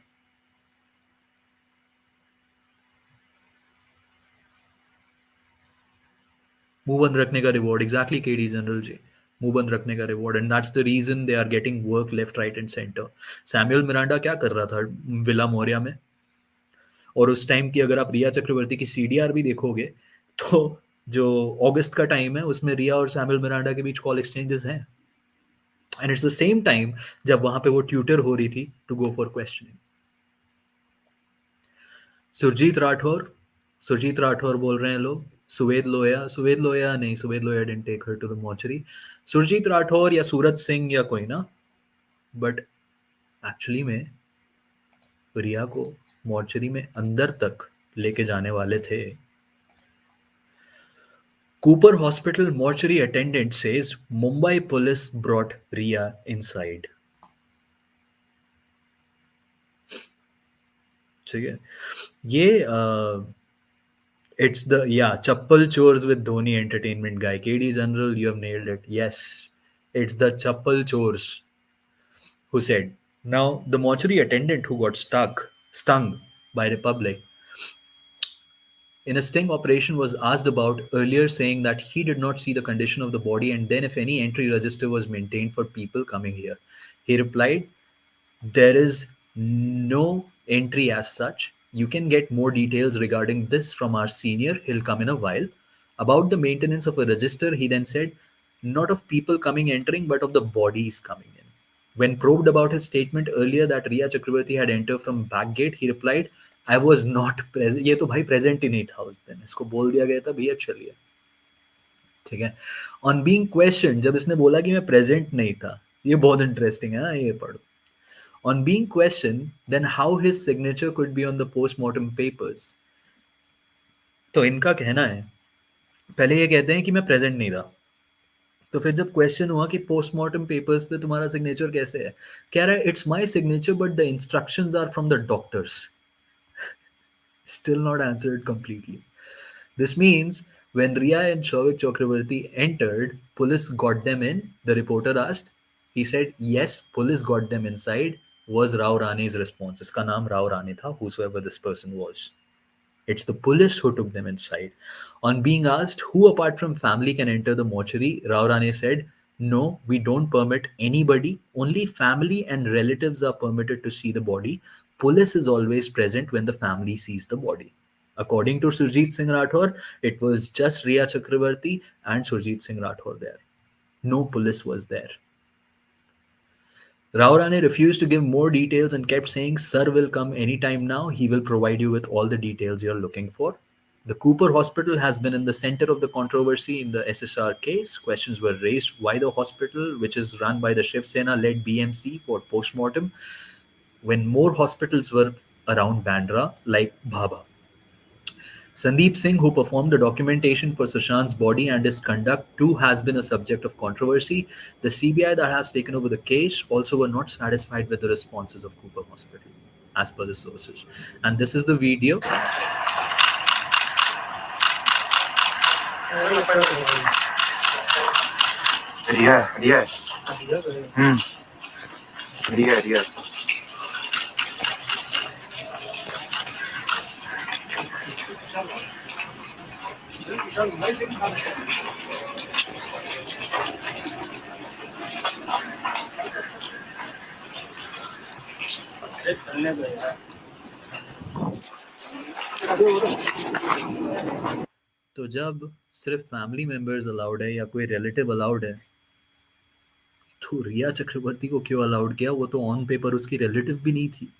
[SPEAKER 3] मुंह बंद रखने का reward. Exactly KD general ji, मुंह बंद रखने का reward. And that's the reason they are getting work left right and centre. Samuel Miranda क्या कर रहा था विला मोरिया में? और उस टाइम की अगर आप रिया चक्रवर्ती की सीडीआर भी देखोगे तो जो अगस्त का टाइम है उसमें रिया और सैमुअल मिरांडा के बीच कॉल एक्सचेंजेस हैं. And it's the same time जब वहां पे वो ट्यूटर हो रही थी to go for questioning. Surjit Rathore बोल रहे हैं लोग. सुवेद लोया नहीं, Suved Loya didn't take her to the mortuary. Surjit Rathore या सूरज सिंह या कोई ना, बट एक्चुअली में रिया को मॉर्चरी में अंदर तक लेके जाने वाले थे. Cooper Hospital mortuary attendant says Mumbai police brought Riya inside. ठीक है. ये it's the chappal chores with Dhoni entertainment guy. KD General, you have nailed it. Yes, it's the chappal chores who said. Now the mortuary attendant who got stung by Republic in a sting operation was asked about earlier, saying that he did not see the condition of the body and then if any entry register was maintained for people coming here. He replied, there is no entry as such. You can get more details regarding this from our senior. He'll come in a while. About the maintenance of a register, he then said, not of people coming entering, but of the bodies coming in. When probed about his statement earlier that Riya Chakravarti had entered from back gate, he replied, I was not present. ये तो भाई present ही नहीं था उस दिन. इसको बोल दिया गया था भैया चलिए. ठीक है. On being questioned, जब इसने बोला कि मैं present नहीं था, ये बहुत interesting है. ये पढ़ो. On being questioned, then how his signature could be on the post-mortem papers. तो इनका कहना है, पहले ये कहते हैं कि मैं present नहीं था. तो फिर जब क्वेश्चन हुआ कि पोस्टमार्टम पेपर्स पे तुम्हारा सिग्नेचर कैसे है, कह रहा है it's my signature but the instructions are from the doctors. Still not answered completely. This means when Riya and Shavik Chakravarti entered, police got them in. The reporter asked. He said, yes, police got them inside. Was Rao Rane's response. Iska naam Rao Rane tha, whosoever this person was. It's the police who took them inside. On being asked who apart from family can enter the mortuary, Rao Rane said, no, we don't permit anybody. Only family and relatives are permitted to see the body. Police is always present when the family sees the body. According to Surjit Singh Rathore, it was just Riya Chakravarti and Surjit Singh Rathore there. No police was there. Rao Rane refused to give more details and kept saying, sir will come anytime now. He will provide you with all the details you're looking for. The Cooper Hospital has been in the center of the controversy in the SSR case. Questions were raised why the hospital, which is run by the Shiv Sena-led BMC for postmortem, when more hospitals were around Bandra, like Bhabha. Sandeep Ssingh, who performed the documentation for Sushant's body and his conduct too, has been a subject of controversy. The CBI that has taken over the case also were not satisfied with the responses of Cooper Hospital, as per the sources. And this is the video. तो जब सिर्फ family members allowed है या कोई relative allowed है, तो रिया चक्रवर्ती को क्यों अलाउड किया? वो तो ऑन पेपर उसकी रिलेटिव भी नहीं थी.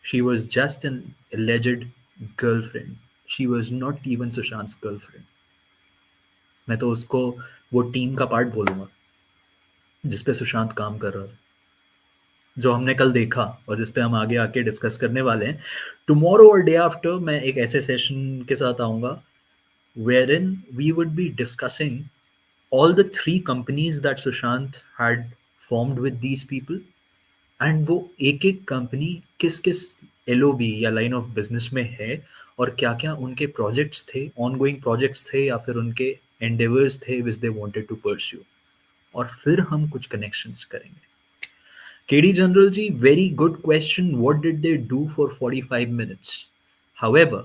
[SPEAKER 3] She was just an alleged girlfriend. She was not even Sushant's girlfriend. मैं तो उसको वो टीम का पार्ट बोलूंगा जिसपे सुशांत काम कर रहा है. जो हमने कल देखा और जिस पे हम आगे आके डिस्कस करने वाले हैं, टुमारो और डे आफ्टर मैं एक ऐसे सेशन के साथ आऊँगा wherein we would be discussing all the 3 companies that Sushant had formed with these people, and वो एक एक कंपनी किस किस LOB या लाइन ऑफ बिजनेस में है और क्या क्या उनके प्रोजेक्ट्स थे, ऑनगोइंग प्रोजेक्ट्स थे या फिर उनके एंडेवर्स थे विच दे वांटेड टू परस्यू, और फिर हम कुछ कनेक्शंस करेंगे. KD General ji, very good question. What did they do for 45 minutes? However,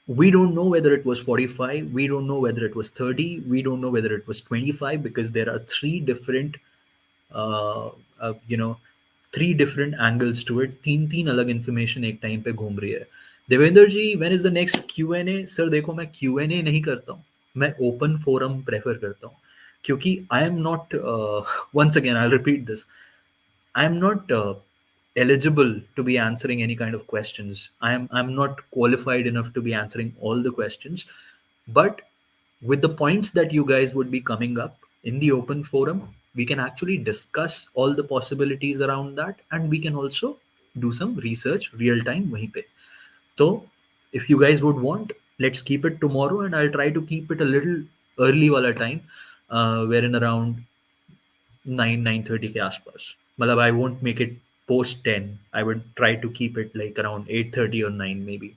[SPEAKER 3] we don't know whether it was 45, we don't know whether it was 30, we don't know whether it was 25, because there are 3 different you know 3 different angles to it. 3 अलग information एक time पे घूम रही है. देवेंद्र जी, when is the next Q&A? Sir देखो, मैं Q&A नहीं करता हूँ, मैं ओपन फोरम प्रेफर करता हूँ, क्योंकि आई am not, once again I'll repeat this, I am not eligible to be answering any kind of questions. I'm not qualified enough to be answering all the questions, but with the points that you guys would be coming up in the open forum, we can actually discuss all the possibilities around that, and we can also do some research real time wahi pe. So if you guys would want, let's keep it tomorrow, and I'll try to keep it a little early wala time, wherein around 9:30 के आसपास. मतलब I won't make it post 10. I would try to keep it like around 8:30 or 9 maybe.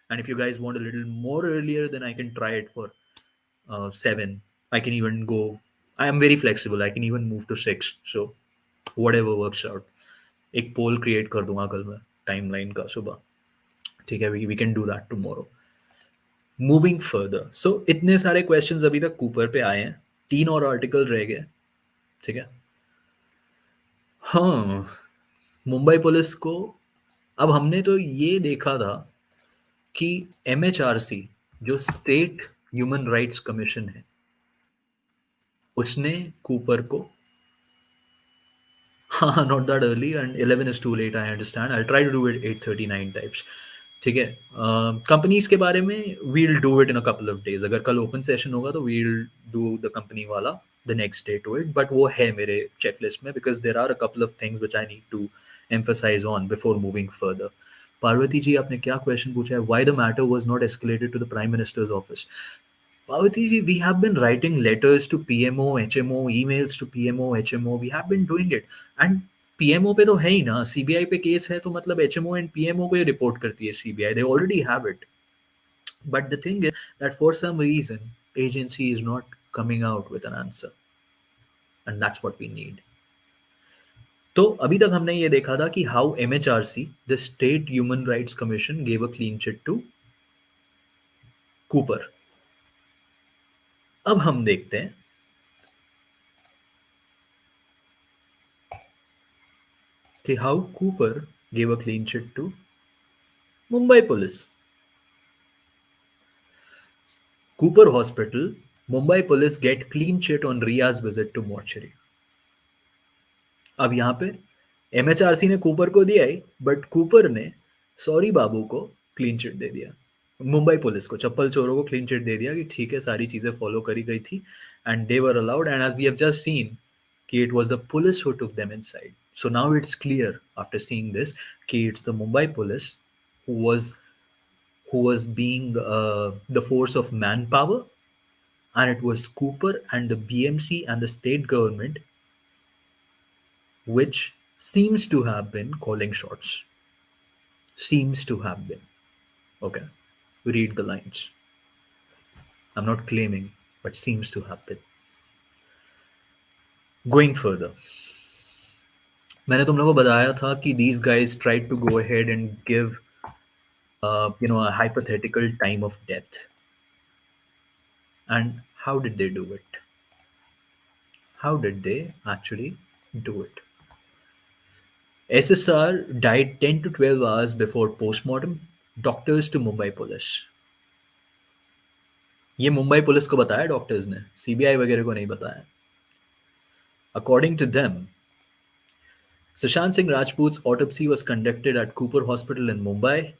[SPEAKER 3] And if you guys want a little more earlier, then I can try it for 7. I can even go. I am very flexible. I can even move to 6. So whatever works out. एक पोल create कर दूंगा कल मैं timeline का सुबह. ठीक है, we can do that tomorrow. Moving further. So इतने सारे क्वेश्चंस अभी तक कूपर पे आए हैं. 3 और आर्टिकल रह गए. ठीक है. हाँ, मुंबई पुलिस को अब हमने तो ये देखा था कि MHRC जो स्टेट ह्यूमन राइट्स कमीशन है, उसने कूपर को, हाँ, not that early, and 11 is too late, I understand. I'll try to do it 8:39 types. ठीक है. कंपनीज के बारे में we'll do it in a couple of days. अगर कल ओपन सेशन होगा तो we'll do the company वाला the next day to it. But वो है मेरे checklist में, because there are a couple of things which I need to emphasize on before moving further. Parvati ji, आपने क्या क्वेश्चन पूछा है? Why the matter was not escalated to the Prime Minister's office? Parvati ji, we have been writing letters to PMO, HMO, emails to PMO, HMO. We have been doing it. And PMO पे तो है ही ना, CBI पे case है तो मतलब HMO and PMO को ही report करती है CBI. They already have it. But the thing is that for some reason, agency is not coming out with an answer. And that's what we need. तो अभी तक हमने ये देखा था कि how MHRC, the State Human Rights Commission, gave a clean chit to Cooper. अब हम देखते हैं कि how Cooper gave a clean chit to Mumbai Police. Cooper Hospital, Mumbai Police get clean chit on Ria's visit to mortuary. अब यहाँ पे MHRC ने Cooper को दिया ही, बट कूपर ने सॉरी बाबू को क्लीन चिट दे दिया. मुंबई पुलिस को, चप्पल चोरों को क्लीन चिट दे दिया कि ठीक है, सारी चीजें फॉलो करी गई थी, and they were allowed. And as we have just seen कि it was the police who took them inside. So now it's clear after seeing this कि it's the Mumbai police who was being the force of manpower, and it was Cooper and the BMC and the state government which seems to have been calling shots. Seems to have been. Okay. Read the lines. I'm not claiming, but seems to have been. Going further. मैंने तुम लोगों को बताया था कि these guys tried to go ahead and give a hypothetical time of death. And how did they do it? How did they actually do it? SSR died 10 to 12 hours before postmortem. Doctors to Mumbai Police. ये Mumbai police को बताया doctors ने, CBI वगैरह को नहीं बताया. According to them, Sushant Singh Rajput's autopsy was conducted at Cooper Hospital in Mumbai.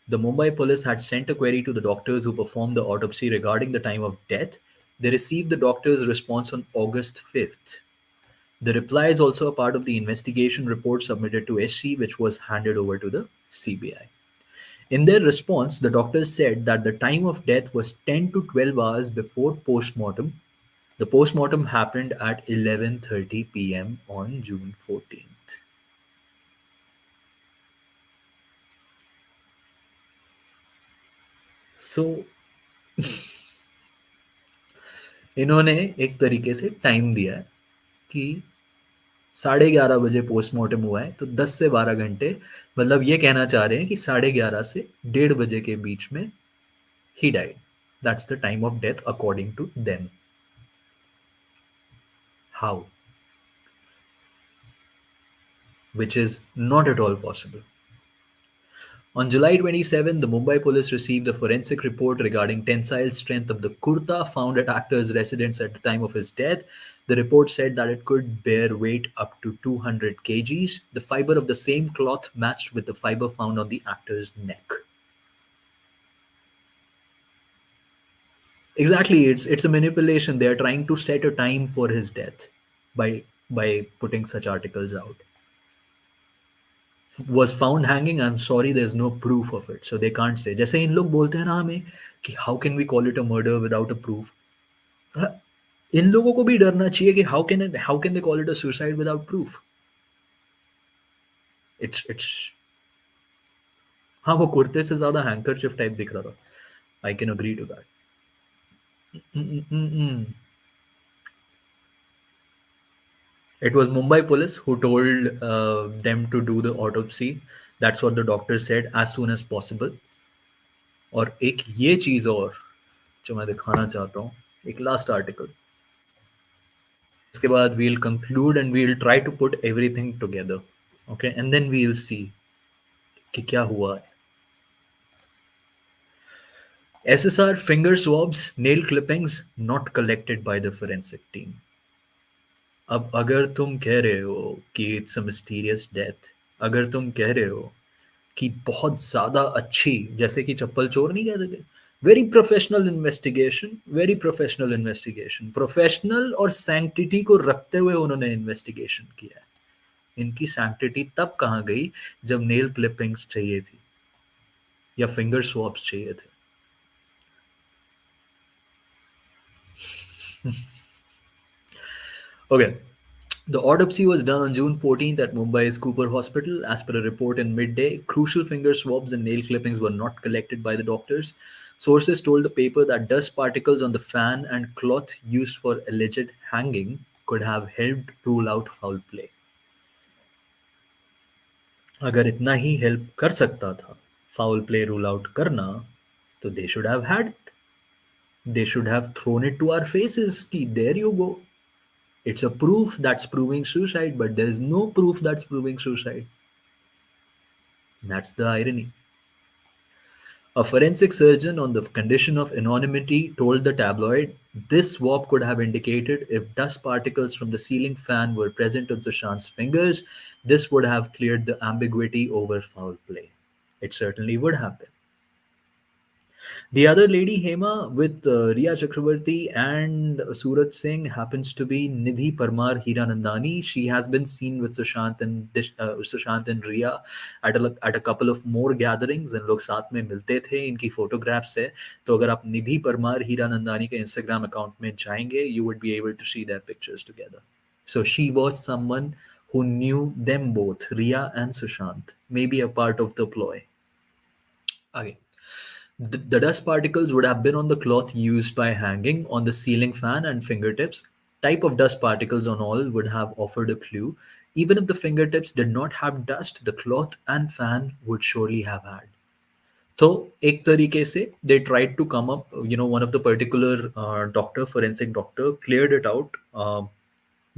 [SPEAKER 3] The Mumbai police had sent a query to the doctors who performed the autopsy regarding the time of death. They received the doctor's response on August 5th. The reply is also a part of the investigation report submitted to SC, which was handed over to the CBI. In their response, the doctors said that the time of death was 10 to 12 hours before postmortem. The postmortem happened at 11:30 p.m. on June 14th. So, इन्होंने एक तरीके से time दिया है कि 11:30 बजे postmortem हुआ है, तो 10 से 12 घंटे, मतलब ये कहना चाह रहे हैं कि 11:30 से 1:30 बजे के बीच में he died. That's the time of death according to them. How? Which is not at all possible. On July 27, the Mumbai police received a forensic report regarding tensile strength of the kurta found at actor's residence at the time of his death. The report said that it could bear weight up to 200 kgs. The fiber of the same cloth matched with the fiber found on the actor's neck. Exactly, it's a manipulation. They are trying to set a time for his death by putting such articles out. Was found hanging, I'm sorry, there's no proof of it, so they can't say. जैसे इन लोग बोलते हैं ना हमें कि how can we call it a murder without a proof, इन लोगों को भी डरना चाहिए कि how can they call it a suicide without proof. It's हाँ, वो कुर्ते से ज्यादा हैंकरचिफ टाइप दिख रहा था. I can agree to that. It was Mumbai police who told them to do the autopsy. That's what the doctor said, as soon as possible. और एक ये चीज और जो मैं दिखाना चाहता हूँ, एक लास्ट आर्टिकल. इसके बाद we'll conclude and we'll try to put everything together, okay, and then we'll see कि क्या हुआ है. SSR finger swabs, nail clippings not collected by the forensic team. अब अगर तुम कह रहे हो कि इट्स अ मिस्टीरियस डेथ, अगर तुम कह रहे हो कि बहुत ज्यादा अच्छी, जैसे कि चप्पल चोर नहीं कहते थे, वेरी प्रोफेशनल इन्वेस्टिगेशन, प्रोफेशनल और सैंक्टिटी को रखते हुए उन्होंने इन्वेस्टिगेशन किया है. इनकी सैंक्टिटी तब कहाँ गई जब नेल क्लिपिंग्स चाहिए थी या फिंगर स्वैप्स चाहिए थे. Okay. The autopsy was done on June 14th at Mumbai's Cooper Hospital. As per a report in midday, crucial finger swabs and nail clippings were not collected by the doctors. Sources told the paper that dust particles on the fan and cloth used for alleged hanging could have helped rule out foul play. अगर इतना ही help कर सकता था foul play rule out करना, तो they should have had it. They should have thrown it to our faces कि there you go. It's a proof that's proving suicide, but there is no proof that's proving suicide. That's the irony. A forensic surgeon on the condition of anonymity told the tabloid, this swab could have indicated if dust particles from the ceiling fan were present on Sushant's fingers, this would have cleared the ambiguity over foul play. It certainly would have been. The other lady, Hema, with Riya Chakravarti and Surat Singh, happens to be Nidhi Parmar Hiranandani. She has been seen with Sushant and Riya at a couple of more gatherings. इन लोग साथ में मिलते थे. इनकी photographs है. तो अगर आप निधि परमार हीरानंदानी के Instagram account में जाएंगे, you would be able to see their pictures together. So she was someone who knew them both, Riya and Sushant, maybe a part of the ploy. Okay. The dust particles would have been on the cloth used by hanging, on the ceiling fan and fingertips. Type of dust particles on all would have offered a clue. Even if the fingertips did not have dust, the cloth and fan would surely have had. So, ek tarike se, they tried to come up, one of the particular forensic doctor, cleared it out,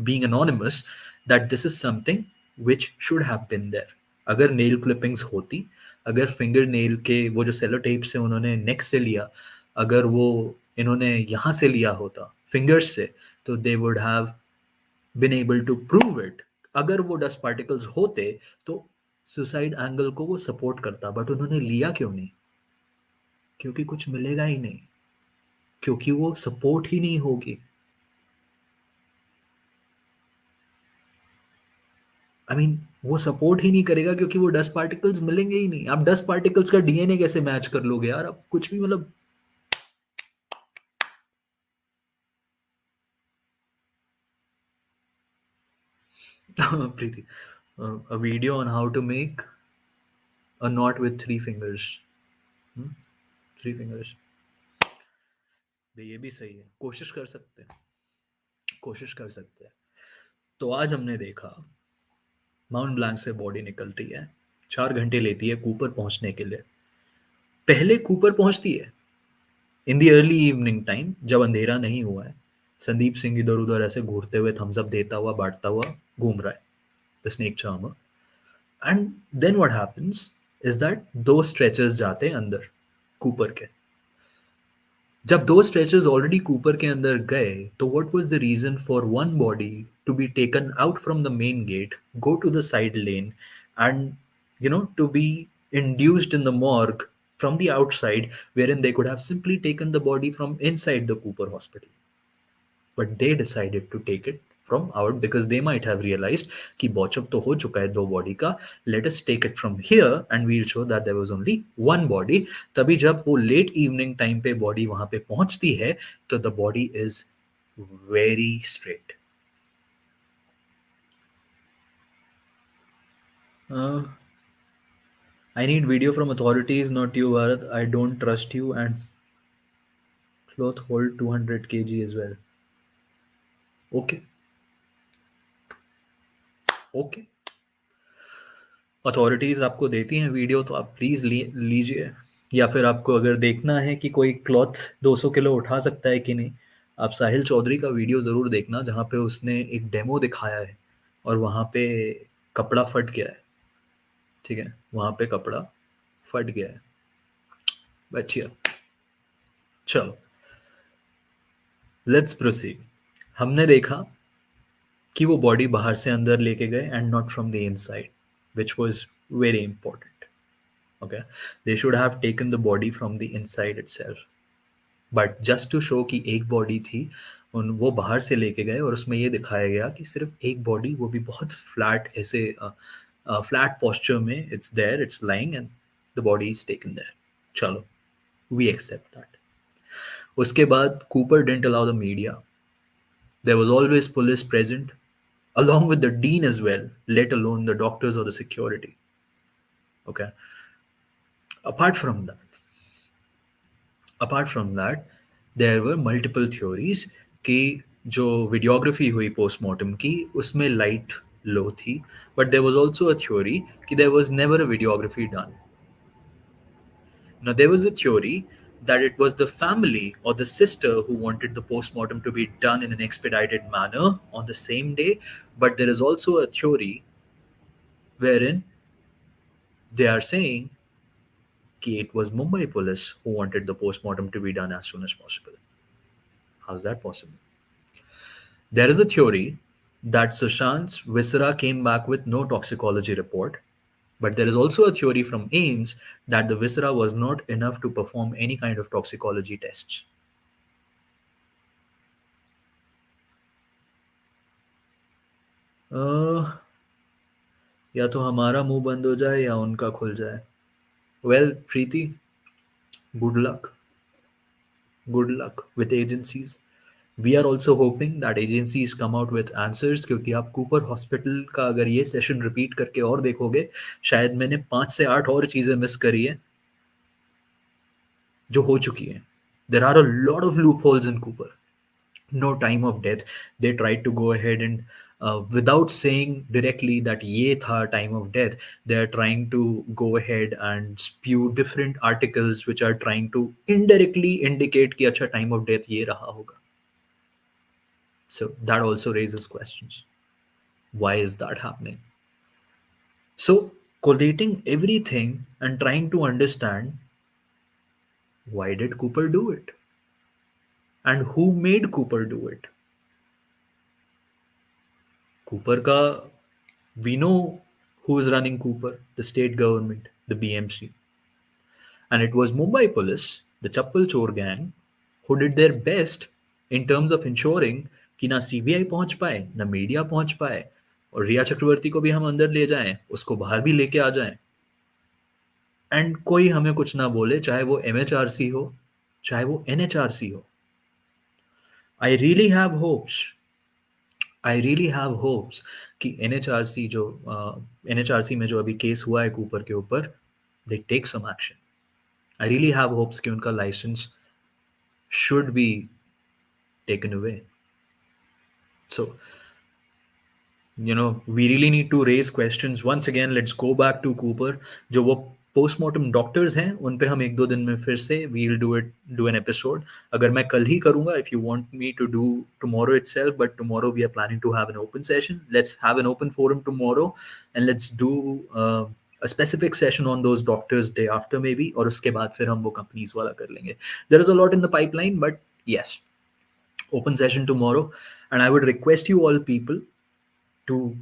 [SPEAKER 3] being anonymous, that this is something which should have been there. अगर nail clippings होती, अगर finger nail के वो जो cello tape से उन्होंने नेक से लिया, अगर वो इन्होंने यहाँ से लिया होता फिंगर्स से, तो they would have been able to prove it. अगर वो डस्ट पार्टिकल्स होते तो सुसाइड एंगल को वो सपोर्ट करता, बट उन्होंने लिया क्यों नहीं? क्योंकि कुछ मिलेगा ही नहीं, क्योंकि वो सपोर्ट ही नहीं होगी. आई मीन वो सपोर्ट ही नहीं करेगा क्योंकि वो डस्ट पार्टिकल्स मिलेंगे ही नहीं. आप डस्ट पार्टिकल्स का डीएनए कैसे मैच कर लोगे यार? आप कुछ भी मतलब Preeti, a video on how to make a knot with 3 fingers. 3 fingers. ये भी सही है. कोशिश कर सकते हैं. कोशिश कर सकते हैं. तो आज हमने देखा माउंट ब्लैंक से बॉडी निकलती है, 4 घंटे लेती है कूपर पहुंचने के लिए. पहले कूपर पहुंचती है in the early evening time, जब अंधेरा नहीं हुआ है. संदीप सिंह इधर उधर ऐसे घूरते हुए थम्स अप देता हुआ बांटता हुआ घूम रहा है, the snake charmer. And then what happens is that 2 stretchers जाते हैं अंदर कूपर के. जब 2 स्ट्रेचर्स ऑलरेडी कूपर के अंदर गए, तो what was the reason for one body to be taken out from the main gate, go to the side lane, and to be induced in the morgue from the outside, wherein they could have simply taken the body from inside the Cooper hospital. But they decided to take it from out because they might have realized कि बॉचअप तो हो चुका है 2 body का, let us take it from here and we'll show that there was only 1 body. तभी जब वो late evening time पे बॉडी वहां पे पहुंचती है, तो the body is very straight. I need video from authorities, not you, Bharat. I don't trust you, and cloth hold 200 kg as well. Okay. Okay. Authorities आपको देती हैं वीडियो, तो आप प्लीज लीजिए. या फिर आपको अगर देखना है कि कोई क्लॉथ 200 किलो उठा सकता है कि नहीं, आप साहिल चौधरी का वीडियो ज़रूर देखना, जहाँ पे उसने एक डेमो दिखाया है और वहाँ पे कपड़ा फट गया है. ठीक है, वहाँ पे कपड़ा फट गया है. अच्छा, चलो लेट्स प्रोसीड. हमने देखा कि वो बॉडी बाहर से अंदर लेके गए and not from the inside, which was very important. Okay, they should have taken the body from the inside itself, but just to show कि एक बॉडी थी, वो बाहर से लेके गए और उसमें ये दिखाया गया कि सिर्फ एक बॉडी, वो भी बहुत फ्लैट, ऐसे फ्लैट पोस्चर में, it's there, it's lying and the body is taken there. चलो, वी एक्सेप्ट दैट. उसके बाद Cooper didn't allow the media. There was always police present, along with the dean as well, let alone the doctors or the security. Okay. Apart from that, there were multiple theories कि जो videography हुई postmortem की, उसमें light low थी, but there was also a theory कि there was never a videography done. Now there was a theory that it was the family or the sister who wanted the postmortem to be done in an expedited manner on the same day. But there is also a theory wherein they are saying that it was Mumbai police who wanted the postmortem to be done as soon as possible. How's that possible? There is a theory that Sushant's viscera came back with no toxicology report. But there is also a theory from AIIMS that the viscera was not enough to perform any kind of toxicology tests. या तो हमारा मुंह बंद हो जाए या उनका खुल जाए. Well, Preeti, good luck. Good luck with agencies. We are also hoping that agencies come out with answers, क्योंकि आप कूपर हॉस्पिटल का अगर ये सेशन रिपीट करके और देखोगे, शायद मैंने 5 से 8 और चीजें मिस करी है जो हो चुकी हैं. There are a lot of loopholes in Cooper. No time of death. They tried to go ahead and without saying directly that ये था time of death, they are trying to go ahead and spew different articles which are trying to indirectly indicate कि अच्छा time of death ये रहा होगा. So that also raises questions. Why is that happening? So collating everything and trying to understand, why did Cooper do it? And who made Cooper do it? Cooper ka, we know who is running Cooper, the state government, the BMC. And it was Mumbai police, the Chappal Chor gang, who did their best in terms of ensuring कि ना CBI पहुंच पाए, ना media पहुंच पाए, और रिया चक्रवर्ती को भी हम अंदर ले जाएं, उसको बाहर भी लेके आ जाएं, एंड कोई हमें कुछ ना बोले, चाहे वो MHRC हो, चाहे वो NHRC हो. आई रियली हैव होप्स कि NHRC में जो अभी केस हुआ है कूपर के ऊपर, they take some action. I really have hopes कि उनका licence should be taken away. So, we really need to raise questions. Once again, let's go back to Cooper. जो वो पोस्टमार्टम डॉक्टर्स हैं, उन पे हम 1-2 दिन में फिर से we'll do an episode. अगर मैं कल ही करूँगा, if you want me to do tomorrow itself, but tomorrow we are planning to have an open session. Let's have an open forum tomorrow and let's do a specific session on those doctors day after maybe, और उसके बाद फिर हम वो companies वाला कर लेंगे. There is a lot in the pipeline, but yes, open session tomorrow. And I would request you all people to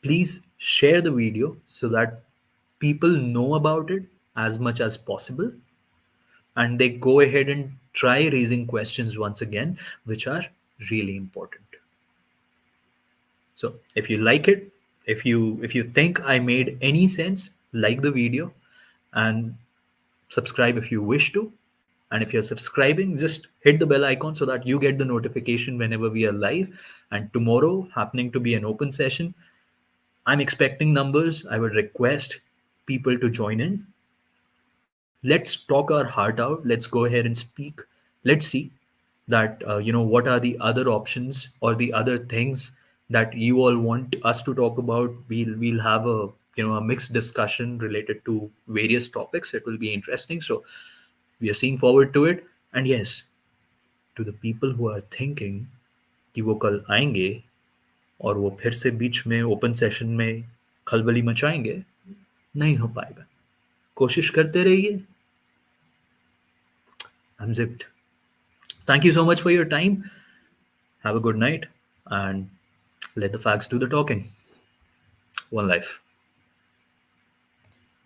[SPEAKER 3] please share the video so that people know about it as much as possible, and they go ahead and try raising questions once again, which are really important. So if you like it, if you think I made any sense, like the video and subscribe if you wish to. And if you're subscribing, just hit the bell icon so that you get the notification whenever we are live. And tomorrow, happening to be an open session, I'm expecting numbers. I would request people to join in. Let's talk our heart out. Let's go ahead and speak. Let's see that, what are the other options or the other things that you all want us to talk about. We'll have a mixed discussion related to various topics. It will be interesting. So we are seeing forward to it. And yes, to the people who are thinking कि वो कल आएंगे और वो फिर से बीच में open session में खलबली मचाएंगे, नहीं हो पाएगा. कोशिश करते रहिए. I'm zipped. Thank you so much for your time. Have a good night and let the facts do the talking. One life.